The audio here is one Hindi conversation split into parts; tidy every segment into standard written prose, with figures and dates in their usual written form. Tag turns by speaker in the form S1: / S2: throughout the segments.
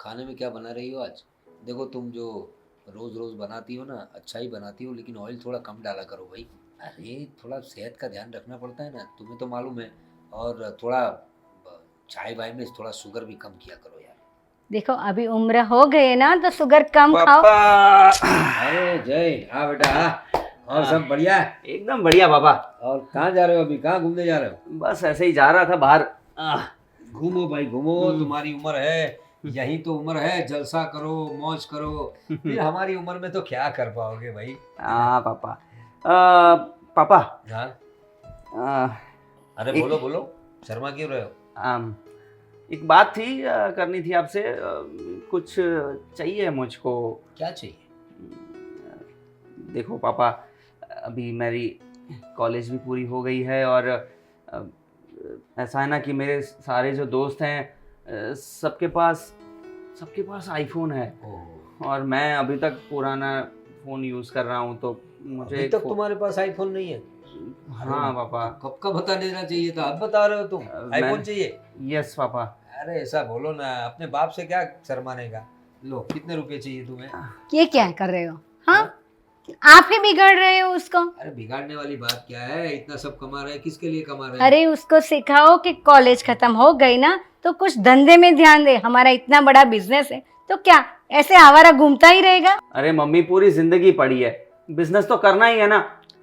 S1: खाने में क्या बना रही हो आज? देखो तुम जो रोज रोज बनाती हो ना, अच्छा ही बनाती हो, लेकिन ऑयल थोड़ा कम डाला करो भाई। अरे थोड़ा सेहत का ध्यान रखना पड़ता है ना, तुम्हें तो मालूम है। और थोड़ा चाय वाय में थोड़ा शुगर भी कम किया करो यार।
S2: देखो अभी उम्र हो गई ना तो शुगर कम खाओ।
S3: पापा।
S1: अरे जय, हाँ बेटा हाँ। और सब बढ़िया है?
S3: एकदम बढ़िया पापा।
S1: और कहाँ जा रहे हो अभी, कहाँ घूमने जा रहे हो?
S3: बस ऐसे ही जा रहा था बाहर।
S1: घूमो भाई घूमो, तुम्हारी उम्र है, यही तो उम्र है, जलसा करो मौज करो। फिर हमारी उम्र में तो क्या कर पाओगे भाई।
S3: हाँ पापा। पापा।
S1: हाँ
S3: आ,
S1: अरे
S3: एक-
S1: बोलो बोलो, शर्मा क्यों रहे हो?
S3: एक बात थी, करनी थी आपसे। कुछ चाहिए मुझको।
S1: क्या चाहिए?
S3: देखो पापा, अभी मेरी कॉलेज भी पूरी हो गई है और ऐसा है ना कि मेरे सारे जो दोस्त हैं सबके पास आईफोन है और मैं अभी तक पुराना फ़ोन यूज़ कर रहा हूँ, तो मुझे
S1: अभी तक तुम्हारे पास आईफोन नहीं है?
S3: हाँ पापा।
S1: कब का बता देना चाहिए था, अब बता रहे हो तुम आईफोन चाहिए?
S3: Yes papa.
S1: अरे ऐसा बोलो ना, अपने बाप से क्या शर्माने का। लो कितने रुपए चाहिए तुम्हें?
S2: ये क्या कर रहे हो? हाँ, आप ही बिगड़ रहे हो उसको।
S1: अरे बिगाड़ने वाली बात क्या है, इतना सब कमा रहे हैं, किसके लिए कमा रहे हैं?
S2: अरे उसको सिखाओ कि कॉलेज खत्म हो गई ना तो कुछ धंधे में ध्यान दे। हमारा इतना बड़ा बिजनेस है तो क्या ऐसे आवारा घूमता ही रहेगा?
S3: अरे मम्मी, पूरी जिंदगी पड़ी है, बिजनेस तो करना ही है ना।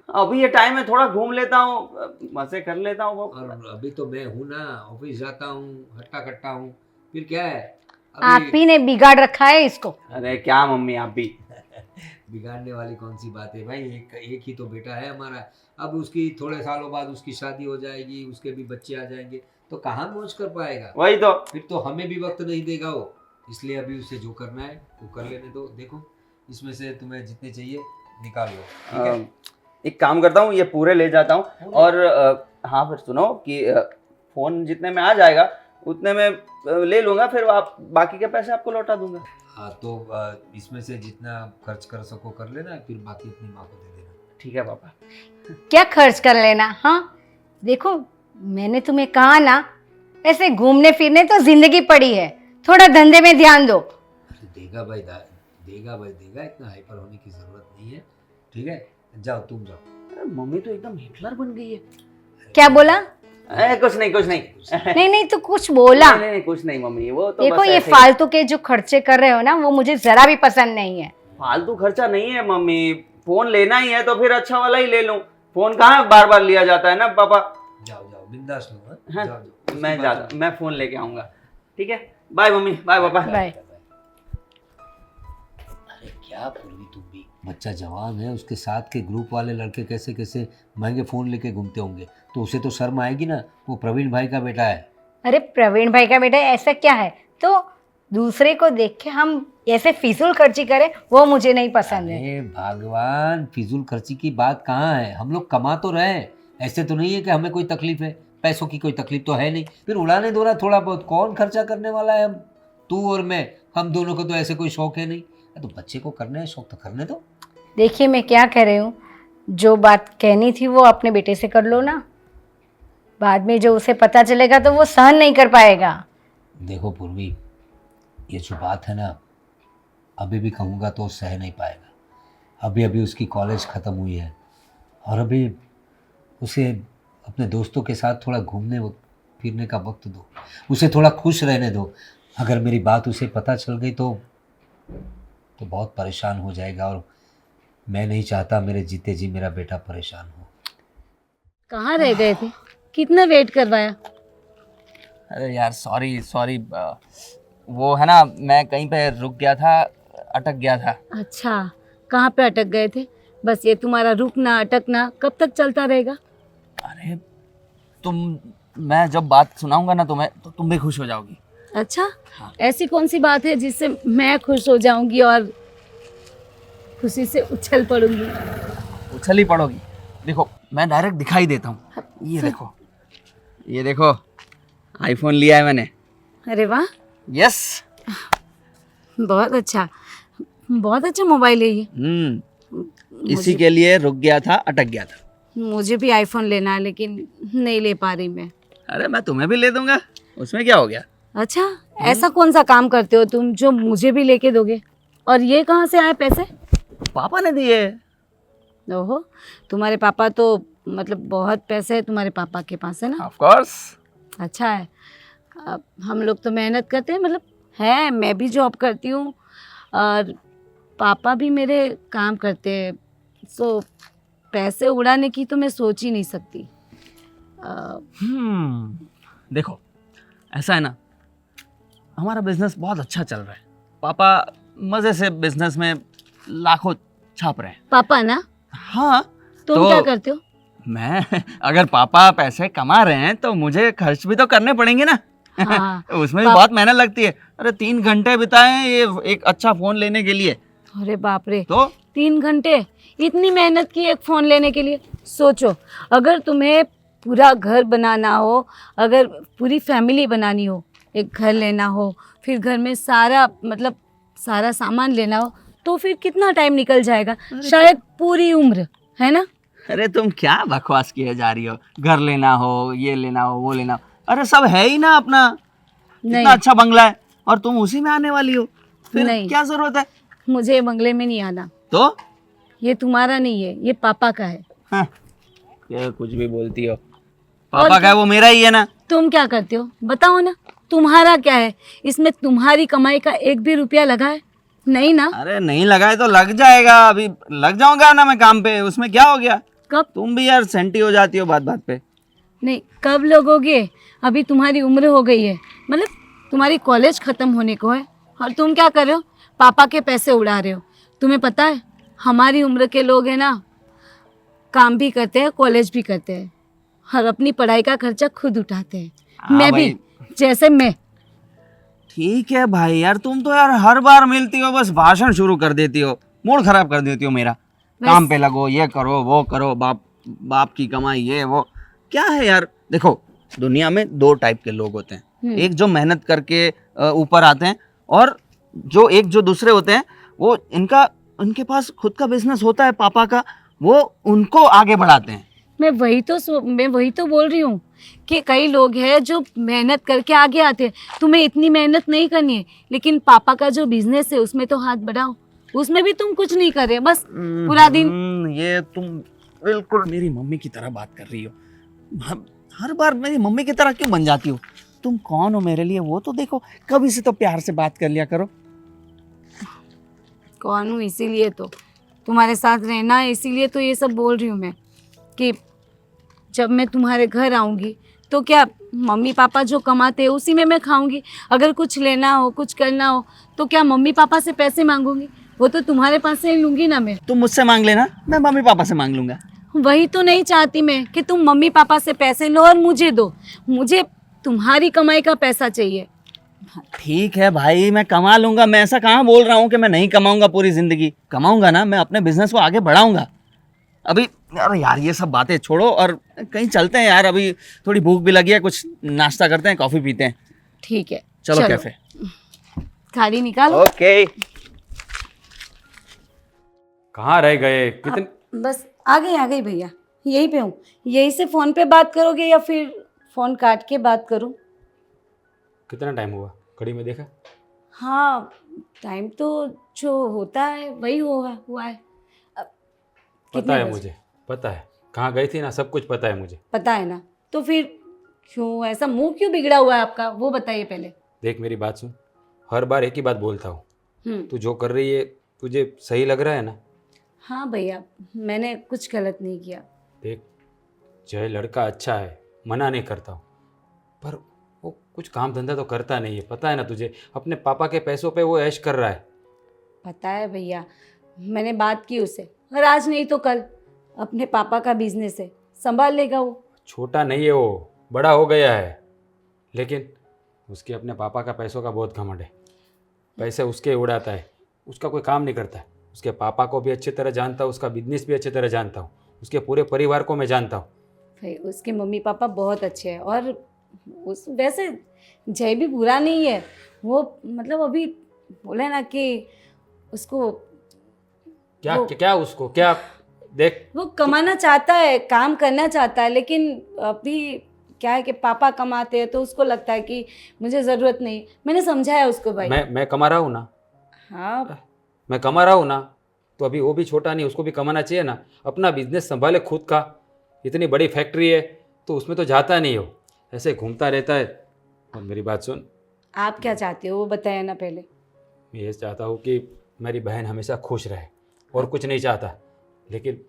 S3: अभी ये टाइम है, थोड़ा घूम लेता हूँ, मजे कर लेता हूँ।
S1: और अभी तो मैं हूँ ना, ऑफिस जाता हूँ, हट्टा कट्टा हूँ, फिर क्या है
S2: आप ही ने बिगाड़ रखा है इसको।
S3: अरे क्या मम्मी, आप भी।
S1: बिगाड़ने वाली कौन सी बात है भाई, एक ही तो बेटा है हमारा। अब उसकी थोड़े सालों बाद उसकी शादी हो जाएगी, उसके भी बच्चे आ जाएंगे, तो कहाँ मौज कर पाएगा?
S3: वही तो।
S1: फिर तो हमें भी वक्त नहीं देगा वो। इसलिए अभी उसे जो करना है वो कर लेने दो। देखो इसमें से तुम्हें जितने चाहिए निकाल लो, ठीक है?
S3: एक काम करता हूँ, ये पूरे ले जाता हूँ और हाँ फिर सुनो कि फोन जितने में आ जाएगा उतने में ले लूंगा, फिर आप बाकी के पैसे आपको लौटा दूंगा।
S1: हाँ तो इसमें से जितना खर्च कर सको कर लेना, फिर बाकी अपनी माँ को दे देना।
S3: ठीक है पापा।
S2: क्या खर्च कर लेना? हाँ देखो, मैंने तुम्हें कहा ना, ऐसे घूमने फिरने तो जिंदगी पड़ी है, थोड़ा धंधे में ध्यान दो।
S1: अरे देगा भाई देगा भाई देगा, इतना हाइपर होने की जरूरत नहीं है, ठीक है? जाओ तुम जाओ।
S3: अरे मम्मी तो एकदम हिटलर बन गई है।
S2: क्या बोला?
S3: कुछ नहीं कुछ नहीं।
S2: नहीं नहीं तो कुछ बोला।
S3: नहीं कुछ नहीं मम्मी, वो तो
S2: देखो
S3: बस
S2: ये
S3: ऐसे ही।
S2: फालतू के जो खर्चे कर रहे हो ना, वो मुझे जरा भी पसंद नहीं है।
S3: फालतू खर्चा नहीं है मम्मी, फोन लेना ही है तो फिर अच्छा वाला ही ले लूं। फोन कहाँ बार बार लिया जाता है ना पापा।
S1: जाओ जाओ बिंदास लो।
S3: हाँ,
S1: जाओ जाओ,
S3: मैं जाता, मैं फोन लेके आऊंगा। ठीक है, बाय मम्मी, बाय पापा।
S2: बाय।
S1: अरे क्या पूर्वी, तुम भी बच्चा जवान है, उसके साथ के ग्रुप वाले लड़के कैसे कैसे महंगे फ़ोन लेके घूमते होंगे, तो उसे तो शर्म आएगी ना। वो प्रवीण भाई का बेटा है।
S2: अरे प्रवीण भाई का बेटा ऐसा क्या है, तो दूसरे को देख के हम ऐसे फिजूल खर्ची करें, वो मुझे नहीं पसंद है।
S1: अरे भगवान, फिजूल खर्ची की बात कहाँ है, हम लोग कमा तो रहे हैं, ऐसे तो नहीं है कि हमें कोई तकलीफ है, पैसों की कोई तकलीफ तो है नहीं, फिर उड़ाने दो ना थोड़ा बहुत, कौन खर्चा करने वाला है? हम, तू और मैं, हम दोनों को तो ऐसे कोई शौक है नहीं। तो बच्चे को करने है शौक तो करने दो।
S2: देखिए मैं क्या कह रही हूँ, जो बात कहनी थी वो अपने बेटे से कर लो ना, बाद में जो उसे पता चलेगा तो वो सहन नहीं कर पाएगा।
S1: देखो पूर्वी, ये जो बात है ना, अभी भी कहूँगा तो सह नहीं पाएगा। अभी अभी उसकी कॉलेज ख़त्म हुई है और अभी उसे अपने दोस्तों के साथ थोड़ा घूमने फिरने का वक्त दो, उसे थोड़ा खुश रहने दो। अगर मेरी बात उसे पता चल गई तो बहुत परेशान हो जाएगा, और मैं नहीं चाहता मेरे जीते जी मेरा बेटा परेशान हो।
S2: कहाँ रह गए थे, कितना वेट करवाया?
S3: अरे यार सॉरी, वो है ना, मैं कहीं पे रुक गया था, अटक गया था।
S2: अच्छा, कहाँ पे अटक गए थे? बस ये तुम्हारा रुकना अटकना कब तक चलता रहेगा?
S3: अरे मैं जब बात सुनाऊंगा ना तुम्हें, तो तुम भी खुश हो जाओगी।
S2: अच्छा,
S3: हाँ।
S2: ऐसी कौन सी बात है जिससे मैं खुश हो जाऊंगी और खुशी से उछल पड़ूंगी?
S3: उछल ही पड़ोगी। देखो मैं डायरेक्ट दिखाई देता हूँ, ये देखो आईफोन लिया है मैंने।
S2: अरे वाह,
S3: यस।
S2: बहुत अच्छा मोबाइल है ये।
S3: इसी के लिए रुक गया था, अटक गया था।
S2: मुझे भी आईफोन लेना है लेकिन नहीं ले पा रही मैं।
S3: अरे मैं तुम्हें भी ले दूंगा, उसमें क्या हो गया।
S2: अच्छा, ऐसा कौन सा काम करते हो तुम जो मुझे भी लेके दोगे? और ये कहाँ से आए पैसे?
S3: पापा ने दिए।
S2: ओहो, तुम्हारे पापा तो मतलब बहुत पैसे है तुम्हारे पापा के पास, है ना?
S3: Of course.
S2: अच्छा है। अब हम लोग तो मेहनत करते हैं, मतलब है, मैं भी जॉब करती हूँ और पापा भी मेरे काम करते हैं, सो पैसे उड़ाने की तो मैं सोच ही नहीं सकती।
S3: देखो, ऐसा है ना, हमारा बिजनेस बहुत अच्छा चल रहा है। पापा मजे से बिजनेस में लाखों छाप रहे हैं।
S2: पापा ना?
S3: हाँ।
S2: तुम
S3: तो
S2: क्या करते हो?
S3: मैं अगर पापा पैसे कमा रहे हैं तो मुझे खर्च भी तो करने पड़ेंगे ना।
S2: हाँ।
S3: उसमें भी बहुत मेहनत लगती है। अरे 3 घंटे बिताए ये एक अच्छा फोन लेने के लिए।
S2: अरे बाप रे,
S3: तो
S2: 3 घंटे? इतनी मेहनत की एक फ़ोन लेने के लिए? सोचो, अगर तुम्हें पूरा घर बनाना हो, अगर पूरी फैमिली बनानी हो, एक घर लेना हो, फिर घर में सारा मतलब सारा सामान लेना हो, तो फिर कितना टाइम निकल जाएगा? शायद पूरी उम्र, है ना?
S3: अरे तुम क्या बकवास किए जा रही हो? घर लेना हो, ये लेना हो, वो लेना हो, अरे सब है ही ना अपना।
S2: नहीं,
S3: इतना अच्छा बंगला है और तुम उसी में आने वाली हो, फिर
S2: नहीं।
S3: क्या जरूरत है?
S2: मुझे बंगले में नहीं आना।
S3: तो
S2: ये तुम्हारा नहीं है, ये पापा का है।
S3: हाँ, ये कुछ भी बोलती हो। पापा का है वो मेरा ही है ना।
S2: तुम क्या करते हो बताओ ना? तुम्हारा क्या है इसमें? तुम्हारी कमाई का एक भी रुपया लगा है? नहीं ना?
S3: अरे नहीं लगाए तो लग जाएगा, अभी लग जाऊंगा ना मैं काम पे, उसमें क्या हो गया?
S2: कब?
S3: तुम भी यार सेंटी हो जाती हो बात बात पे।
S2: नहीं, कब लगोगे? अभी तुम्हारी उम्र हो गई है, मतलब तुम्हारी कॉलेज ख़त्म होने को है और तुम क्या कर रहे हो? पापा के पैसे उड़ा रहे हो। तुम्हें पता है हमारी उम्र के लोग हैं ना, काम भी करते हैं, कॉलेज भी करते हैं और अपनी पढ़ाई का खर्चा खुद उठाते हैं।
S3: हाँ
S2: मैं भी, जैसे मैं।
S3: ठीक है भाई, यार तुम तो यार हर बार मिलती हो बस भाषण शुरू कर देती हो, मूड खराब कर देती हो मेरा। काम पे लगो, ये करो, वो करो, बाप बाप की कमाई, ये वो क्या है यार? देखो, दुनिया में 2 टाइप के लोग होते हैं। एक जो मेहनत करके ऊपर आते हैं, और जो दूसरे होते हैं, वो उनके पास खुद का बिजनेस होता है पापा का, वो उनको आगे बढ़ाते हैं।
S2: मैं वही तो बोल रही हूँ कि कई लोग हैं जो मेहनत करके आगे आते हैं। तुम्हें इतनी मेहनत नहीं करनी है, लेकिन पापा का जो बिजनेस है उसमें तो हाथ बढ़ाओ। उसमें भी तुम कुछ नहीं कर रहे, बस पूरा दिन।
S3: ये तुम बिल्कुल मेरी मम्मी की तरह बात कर रही हो। हर बार मेरी मम्मी की तरह क्यों बन जाती हो? तुम कौन हो मेरे लिए वो तो देखो, कभी से तो प्यार से बात कर लिया करो।
S2: कौन हूँ इसीलिए तो तुम्हारे साथ रहना है, इसीलिए तो ये सब बोल रही हूँ मैं कि जब मैं तुम्हारे घर आऊँगी तो क्या मम्मी पापा जो कमाते हैं उसी में मैं खाऊंगी? अगर कुछ लेना हो, कुछ करना हो, तो क्या मम्मी पापा से पैसे मांगूंगी? वो तो तुम्हारे पास से ही लूंगी ना मैं।
S3: तुम मुझसे मांग लेना, मैं मम्मी पापा से मांग लूंगा।
S2: वही तो नहीं चाहती मैं कि तुम मम्मी पापा से पैसे लो और मुझे दो। मुझे तुम्हारी कमाई का पैसा चाहिए।
S3: ठीक है भाई, मैं कमा लूंगा। मैं ऐसा कहाँ बोल रहा हूँ कि मैं नहीं कमाऊंगा, पूरी जिंदगी कमाऊंगा ना। मैं अपने बिजनेस को आगे बढ़ाऊंगा। अभी अरे यार ये सब बातें छोड़ो और कहीं चलते हैं यार, अभी थोड़ी भूख भी लगी है, कुछ नाश्ता करते हैं, कॉफी पीते हैं।
S2: ठीक है,
S3: चलो कैफे।
S2: खाली निकालो।
S3: ओके।
S4: कहाँ रह गए? कितने
S2: बस आ गई भैया, यहीं पे हूँ। यहीं से फ़ोन पे बात करोगे या फिर फ़ोन काट के बात करूँ?
S4: कितना टाइम हुआ? घड़ी में देखा?
S2: हाँ, टाइम तो जो होता है वही हुआ है।
S4: पता
S2: कितने
S4: है
S2: बजे?
S4: मुझे, पता है कहाँ गई थी ना, सब कुछ पता है मुझे।
S2: पता है ना, तो फिर क्यों ऐसा मुंह क्यों बिगड़ा हुआ है आपका, वो बताइए पहले।
S4: देख मेरी बात सुन, हर बार एक ही बात बोलता हूँ, तू जो कर रही है तुझे सही लग रहा है ना?
S2: हाँ भैया, मैंने कुछ गलत नहीं किया।
S4: देख, जय लड़का अच्छा है, मना नहीं करता हूँ, पर वो कुछ काम धंधा तो करता नहीं है, पता है ना तुझे। अपने पापा के पैसों पे वो ऐश कर रहा है।
S2: पता है भैया, मैंने बात की उससे, और आज नहीं तो कल अपने पापा का बिजनेस है, संभाल लेगा वो।
S4: छोटा नहीं है वो, बड़ा हो गया है, लेकिन उसके अपने पापा का पैसों का बहुत घमंड है। पैसे उसके उड़ाता है, उसका कोई काम नहीं करता है। उसके पापा को भी अच्छी तरह जानता हूँ, उसका बिजनेस भी अच्छी तरह जानता हूँ, उसके पूरे परिवार को मैं जानता हूँ।
S2: भाई उसके मम्मी पापा बहुत अच्छे हैं, और उस वैसे जय भी बुरा नहीं है। वो मतलब अभी बोले ना कि उसको
S4: क्या उसको क्या, देख
S2: वो कमाना चाहता है, काम करना चाहता है, लेकिन अभी क्या है कि पापा कमाते हैं तो उसको लगता है कि मुझे ज़रूरत नहीं। मैंने समझाया उसको भाई।
S4: मैं कमा रहा हूँ ना,
S2: हाँ
S4: मैं कमा रहा हूँ ना, तो अभी वो भी छोटा नहीं, उसको भी कमाना चाहिए ना। अपना बिजनेस संभाले खुद का, इतनी बड़ी फैक्ट्री है तो उसमें तो जाता नहीं हो, ऐसे घूमता रहता है। और मेरी बात सुन,
S2: आप क्या चाहते हो वो बताया ना पहले।
S4: मैं ये चाहता हूँ कि मेरी बहन हमेशा खुश रहे, और कुछ नहीं चाहता। लेकिन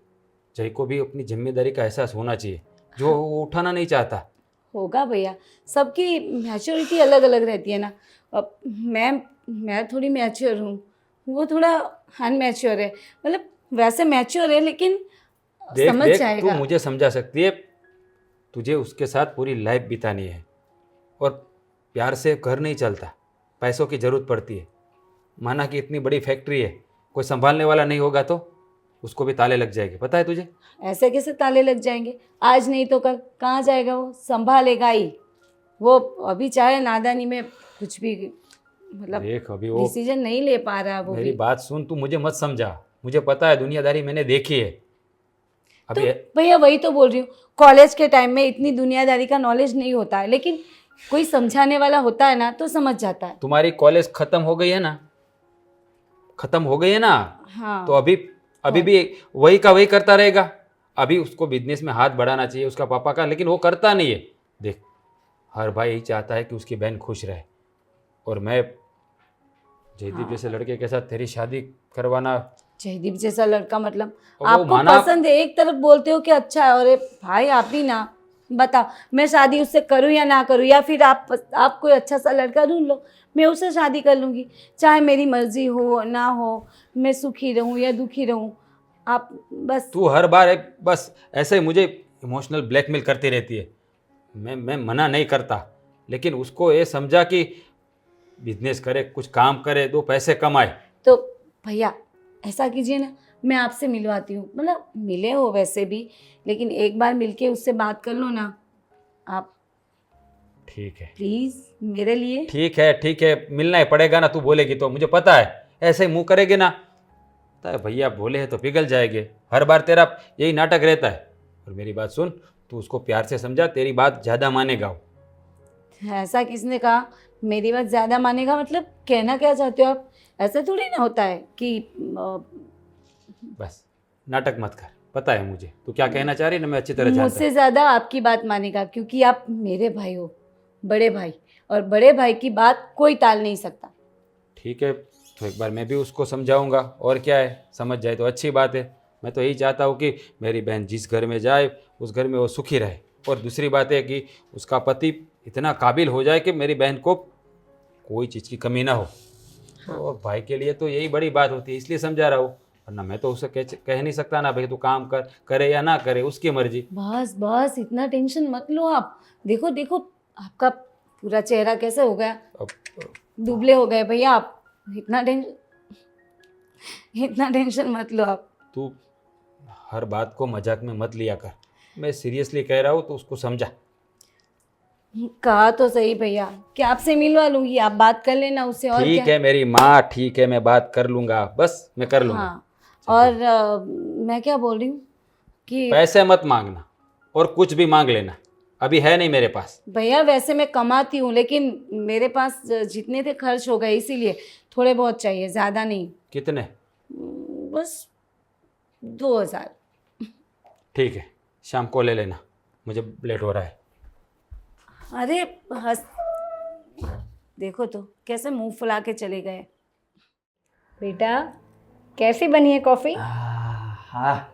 S4: जय को भी अपनी जिम्मेदारी का एहसास होना चाहिए, जो वो उठाना नहीं चाहता।
S2: होगा भैया, सबकी मैच्योरिटी अलग अलग रहती है ना। अब मैं थोड़ी मैच्योर हूँ, वो थोड़ा अनमैच्योर है। मतलब वैसे मैच्योर है लेकिन
S4: देख
S2: समझ
S4: देख, तू
S2: जाएगा।
S4: मुझे समझा सकती है, तुझे उसके साथ पूरी लाइफ बितानी है। और प्यार से घर नहीं चलता, पैसों की ज़रूरत पड़ती है। माना कि इतनी बड़ी फैक्ट्री है, कोई संभालने वाला नहीं होगा तो उसको भी ताले लग जाएंगे, पता है तुझे।
S2: ऐसे कैसे ताले लग जाएंगे, आज नहीं तो कल कहाँ जाएगा वो, संभालेगा ही वो। अभी चाहे नादानी में कुछ भी मतलब
S4: देख अभी वो,
S2: डिसीजन नहीं ले पा रहा वो
S4: मेरी
S2: भी।
S4: बात सुन, तू मुझे मत समझा, मुझे पता है, दुनियादारी मैंने देखी है।
S2: तो
S4: अभी
S2: भैया वही तो बोल रही हूँ, कॉलेज के टाइम में इतनी दुनियादारी का नॉलेज नहीं होता है, लेकिन कोई समझाने वाला होता है ना तो समझ जाता है।
S4: तुम्हारी कॉलेज खत्म हो गई है ना, खत्म हो गई है ना,
S2: हाँ
S4: तो अभी भी वही का वही करता रहेगा। अभी उसको बिजनेस में हाथ बढ़ाना चाहिए उसका पापा का, लेकिन वो करता नहीं है। देख, हर भाई यही चाहता है कि उसकी बहन खुश रहे, और मैं जयदीप जैसे लड़के के साथ तेरी शादी करवाना।
S2: जयदीप जैसा लड़का मतलब
S4: वो
S2: आपको
S4: माना-
S2: पसंद है, एक तरफ बोलते हो कि अच्छा है, और ये भाई आप भी ना बताओ मैं शादी उससे करूं या ना करूं, या फिर आप कोई अच्छा सा लड़का ढूंढ लो, मैं उससे शादी कर लूँगी, चाहे मेरी मर्जी हो ना हो, मैं सुखी रहूं या दुखी रहूं। आप बस
S4: तू हर बार बस ऐसे ही मुझे इमोशनल ब्लैकमेल करती रहती है। मैं मना नहीं करता, लेकिन उसको ये समझा कि बिजनेस करे, कुछ काम करे, दो पैसे कमाए।
S2: तो भैया ऐसा कीजिए ना, मैं आपसे मिलवाती हूँ, मतलब मिले हो वैसे भी, लेकिन एक बार मिलके उससे बात कर लो ना आप,
S4: ठीक है,
S2: प्लीज़ मेरे लिए।
S4: ठीक है, मिलना ही पड़ेगा ना, तू बोलेगी तो। मुझे पता है ऐसे ही मुंह करेगी ना, पता है भैया बोले हैं तो पिघल जाएंगे। हर बार तेरा यही नाटक रहता है। और मेरी बात सुन, तू उसको प्यार से समझा, तेरी बात ज़्यादा मानेगा वो।
S2: ऐसा किसने कहा मेरी बात ज़्यादा मानेगा, मतलब कहना क्या चाहते हो आप? ऐसा थोड़ी ना होता है कि
S4: बस नाटक मत कर, पता है मुझे तू क्या कहना चाह रही है ना, मैं अच्छी तरह जानता
S2: मुझसे ज़्यादा आपकी बात मानेगा, क्योंकि आप मेरे भाई हो, बड़े भाई, और बड़े भाई की बात कोई टाल नहीं सकता।
S4: हूँ। ठीक है, तो एक बार मैं भी उसको समझाऊंगा, और क्या है, समझ जाए तो अच्छी बात है। मैं तो यही चाहता हूँ कि मेरी बहन जिस घर में जाए उस घर में वो सुखी रहे। और दूसरी बात है कि उसका पति इतना काबिल हो जाए कि मेरी बहन को कोई चीज़ की कमी ना हो। तो भाई के लिए तो यही बड़ी बात होती है, इसलिए समझा रहा हूँ। वरना मैं तो उसे कह नहीं सकता ना भाई तू काम करे या ना करे, उसकी मर्जी।
S2: बस बस इतना टेंशन मत लो आप। देखो देखो आपका पूरा चेहरा कैसे हो गया,
S4: अब
S2: दुबले हो गए भैया आप। इतना टेंशन मत लो आप।
S4: तू हर बात को मजाक में मत लिया कर, मैं सीरियसली कह रहा हूँ, तो उसको समझा।
S2: कहा तो सही भैया कि आपसे मिलवा लूंगी, आप बात कर लेना उससे, और
S4: ठीक
S2: क्या।
S4: है मेरी माँ, ठीक है, मैं बात कर लूँगा, बस मैं कर लूँगा।
S2: हाँ, और मैं क्या बोल रही हूँ कि
S4: पैसे मत मांगना, और कुछ भी मांग लेना, अभी है नहीं मेरे पास।
S2: भैया वैसे मैं कमाती हूँ, लेकिन मेरे पास जितने थे खर्च हो गए, इसीलिए थोड़े बहुत चाहिए, ज़्यादा नहीं।
S4: कितने?
S2: बस 2000।
S4: ठीक है, शाम को ले लेना, मुझे लेट हो रहा है।
S2: अरे हंस, देखो तो कैसे मुंह फुला के चले गए।
S5: बेटा कैसी बनी है कॉफ़ी?
S3: हाँ,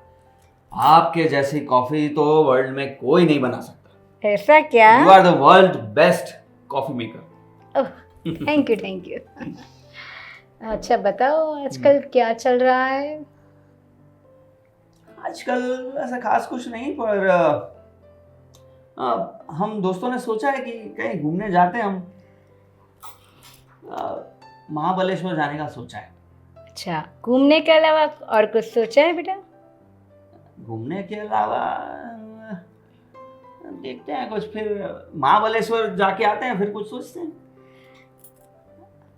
S3: आपके जैसी कॉफ़ी तो वर्ल्ड में कोई नहीं बना सकता।
S5: ऐसा क्या?
S3: You are the world best coffee maker.
S5: Thank you. अच्छा बताओ आजकल क्या चल रहा है?
S3: आजकल ऐसा खास कुछ नहीं, पर हम दोस्तों ने सोचा है कि कहीं घूमने जाते हैं हम। महाबलेश्वर जाने का सोचा है।
S5: अच्छा, घूमने के अलावा और कुछ सोचा है बेटा?
S3: घूमने के अलावा देखते हैं कुछ, फिर महाबलेश्वर जाके आते हैं, फिर कुछ सोचते हैं।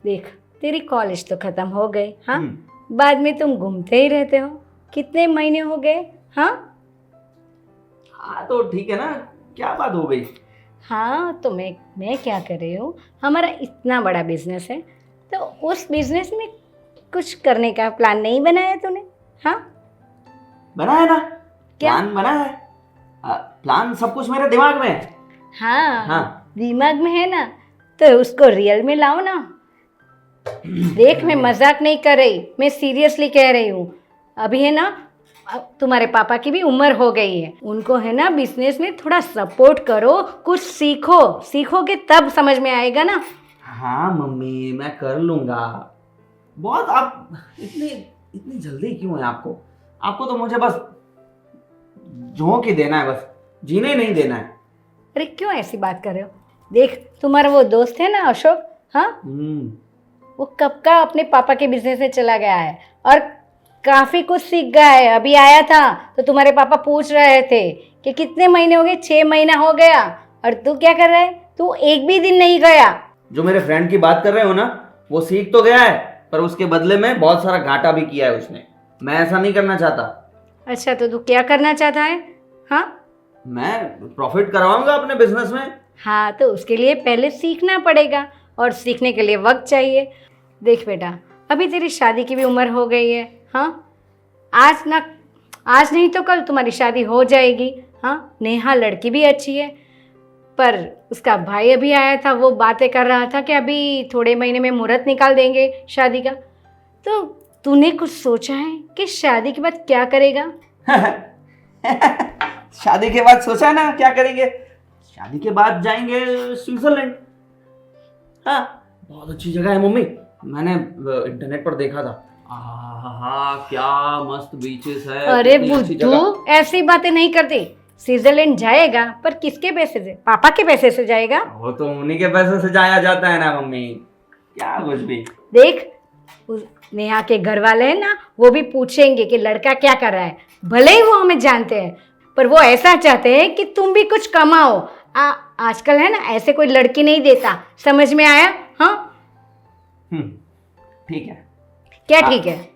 S5: देख तेरी कॉलेज तो खत्म हो गई, हाँ?
S3: हम्म।
S5: बाद में तुम घूमते ही रहते हो, कितने महीने हो गए? हाँ
S3: हाँ तो ठीक है ना, क्या बात हो गई?
S5: हाँ तो मैं क्या कर रही हूँ, हमारा इतना बड़ा बिजनेस है तो उस बिजनेस में कुछ करने का प्लान नहीं बनाया तूने? हाँ
S3: बना है ना,
S5: क्या?
S3: प्लान बना है। प्लान सब कुछ मेरे दिमाग में है।
S5: हाँ
S3: हाँ।
S5: दिमाग में है ना, तो उसको रियल में लाओ ना। देख मैं मजाक नहीं कर रही, मैं सीरियसली कह रही हूँ। अभी है ना, अब तुम्हारे पापा की भी उम्र हो गई है, उनको है ना बिजनेस में थोड़ा सपोर्ट करो, कुछ सीखो, सीखोगे तब समझ में आएगा ना।
S3: हाँ मम्मी मैं कर लूँगा। बहुत आप इतनी इतनी जल्दी क्यों है आपको? आपको तो मुझे बस झोंक ही देना है, बस जीने नहीं देना है।
S5: अरे क्यों ऐसी बात कर रहे हो? देख तुम्हारा वो दोस्त है ना अशोक, हाँ वो कब का अपने पापा के बिजनेस में चला गया है और काफ़ी कुछ सीख गया है। अभी आया था तो तुम्हारे पापा पूछ रहे थे कि कितने महीने हो गए, 6 महीना हो गया और तू क्या कर रहा है, तू एक भी दिन नहीं गया।
S3: जो मेरे फ्रेंड की बात कर रहे हो ना, वो सीख तो गया है पर उसके बदले में बहुत सारा घाटा भी किया है उसने। मैं ऐसा नहीं करना चाहता।
S5: अच्छा तो तू क्या करना चाहता है? हाँ
S3: मैं प्रॉफिट करवाऊंगा अपने बिजनेस में।
S5: हाँ तो उसके लिए पहले सीखना पड़ेगा और सीखने के लिए वक्त चाहिए। देख बेटा अभी तेरी शादी की भी उम्र हो गई है, हाँ आज नहीं तो कल तुम्हारी शादी हो जाएगी। हाँ नेहा लड़की भी अच्छी है, पर उसका भाई अभी आया था, वो बातें कर रहा था कि अभी थोड़े महीने में मुहूर्त निकाल देंगे शादी का। तो तूने कुछ सोचा है कि शादी के बाद क्या करेगा?
S3: शादी के बाद सोचा है ना क्या करेंगे? शादी के बाद जाएंगे स्विट्जरलैंड। हाँ बहुत अच्छी जगह है मम्मी, मैंने इंटरनेट पर देखा था। क्या मस्त बीचेस है।
S5: अरे
S3: कितनी अच्छी
S5: बुद्धू
S3: जगह।
S5: ऐसी बातें नहीं करती। स्विट्जरलैंड जाएगा पर किसके पैसे से? पापा के पैसे से जाएगा।
S3: वो तो उन्हीं के पैसे से जाया जाता है ना मम्मी, क्या कुछ भी।
S5: देख उस नेहा के घर वाले हैं ना, वो भी पूछेंगे कि लड़का क्या कर रहा है। भले ही वो हमें जानते हैं पर वो ऐसा चाहते हैं कि तुम भी कुछ कमाओ। आजकल है ना ऐसे कोई लड़की नहीं देता, समझ में आया? हाँ
S3: ठीक है।
S5: क्या ठीक है?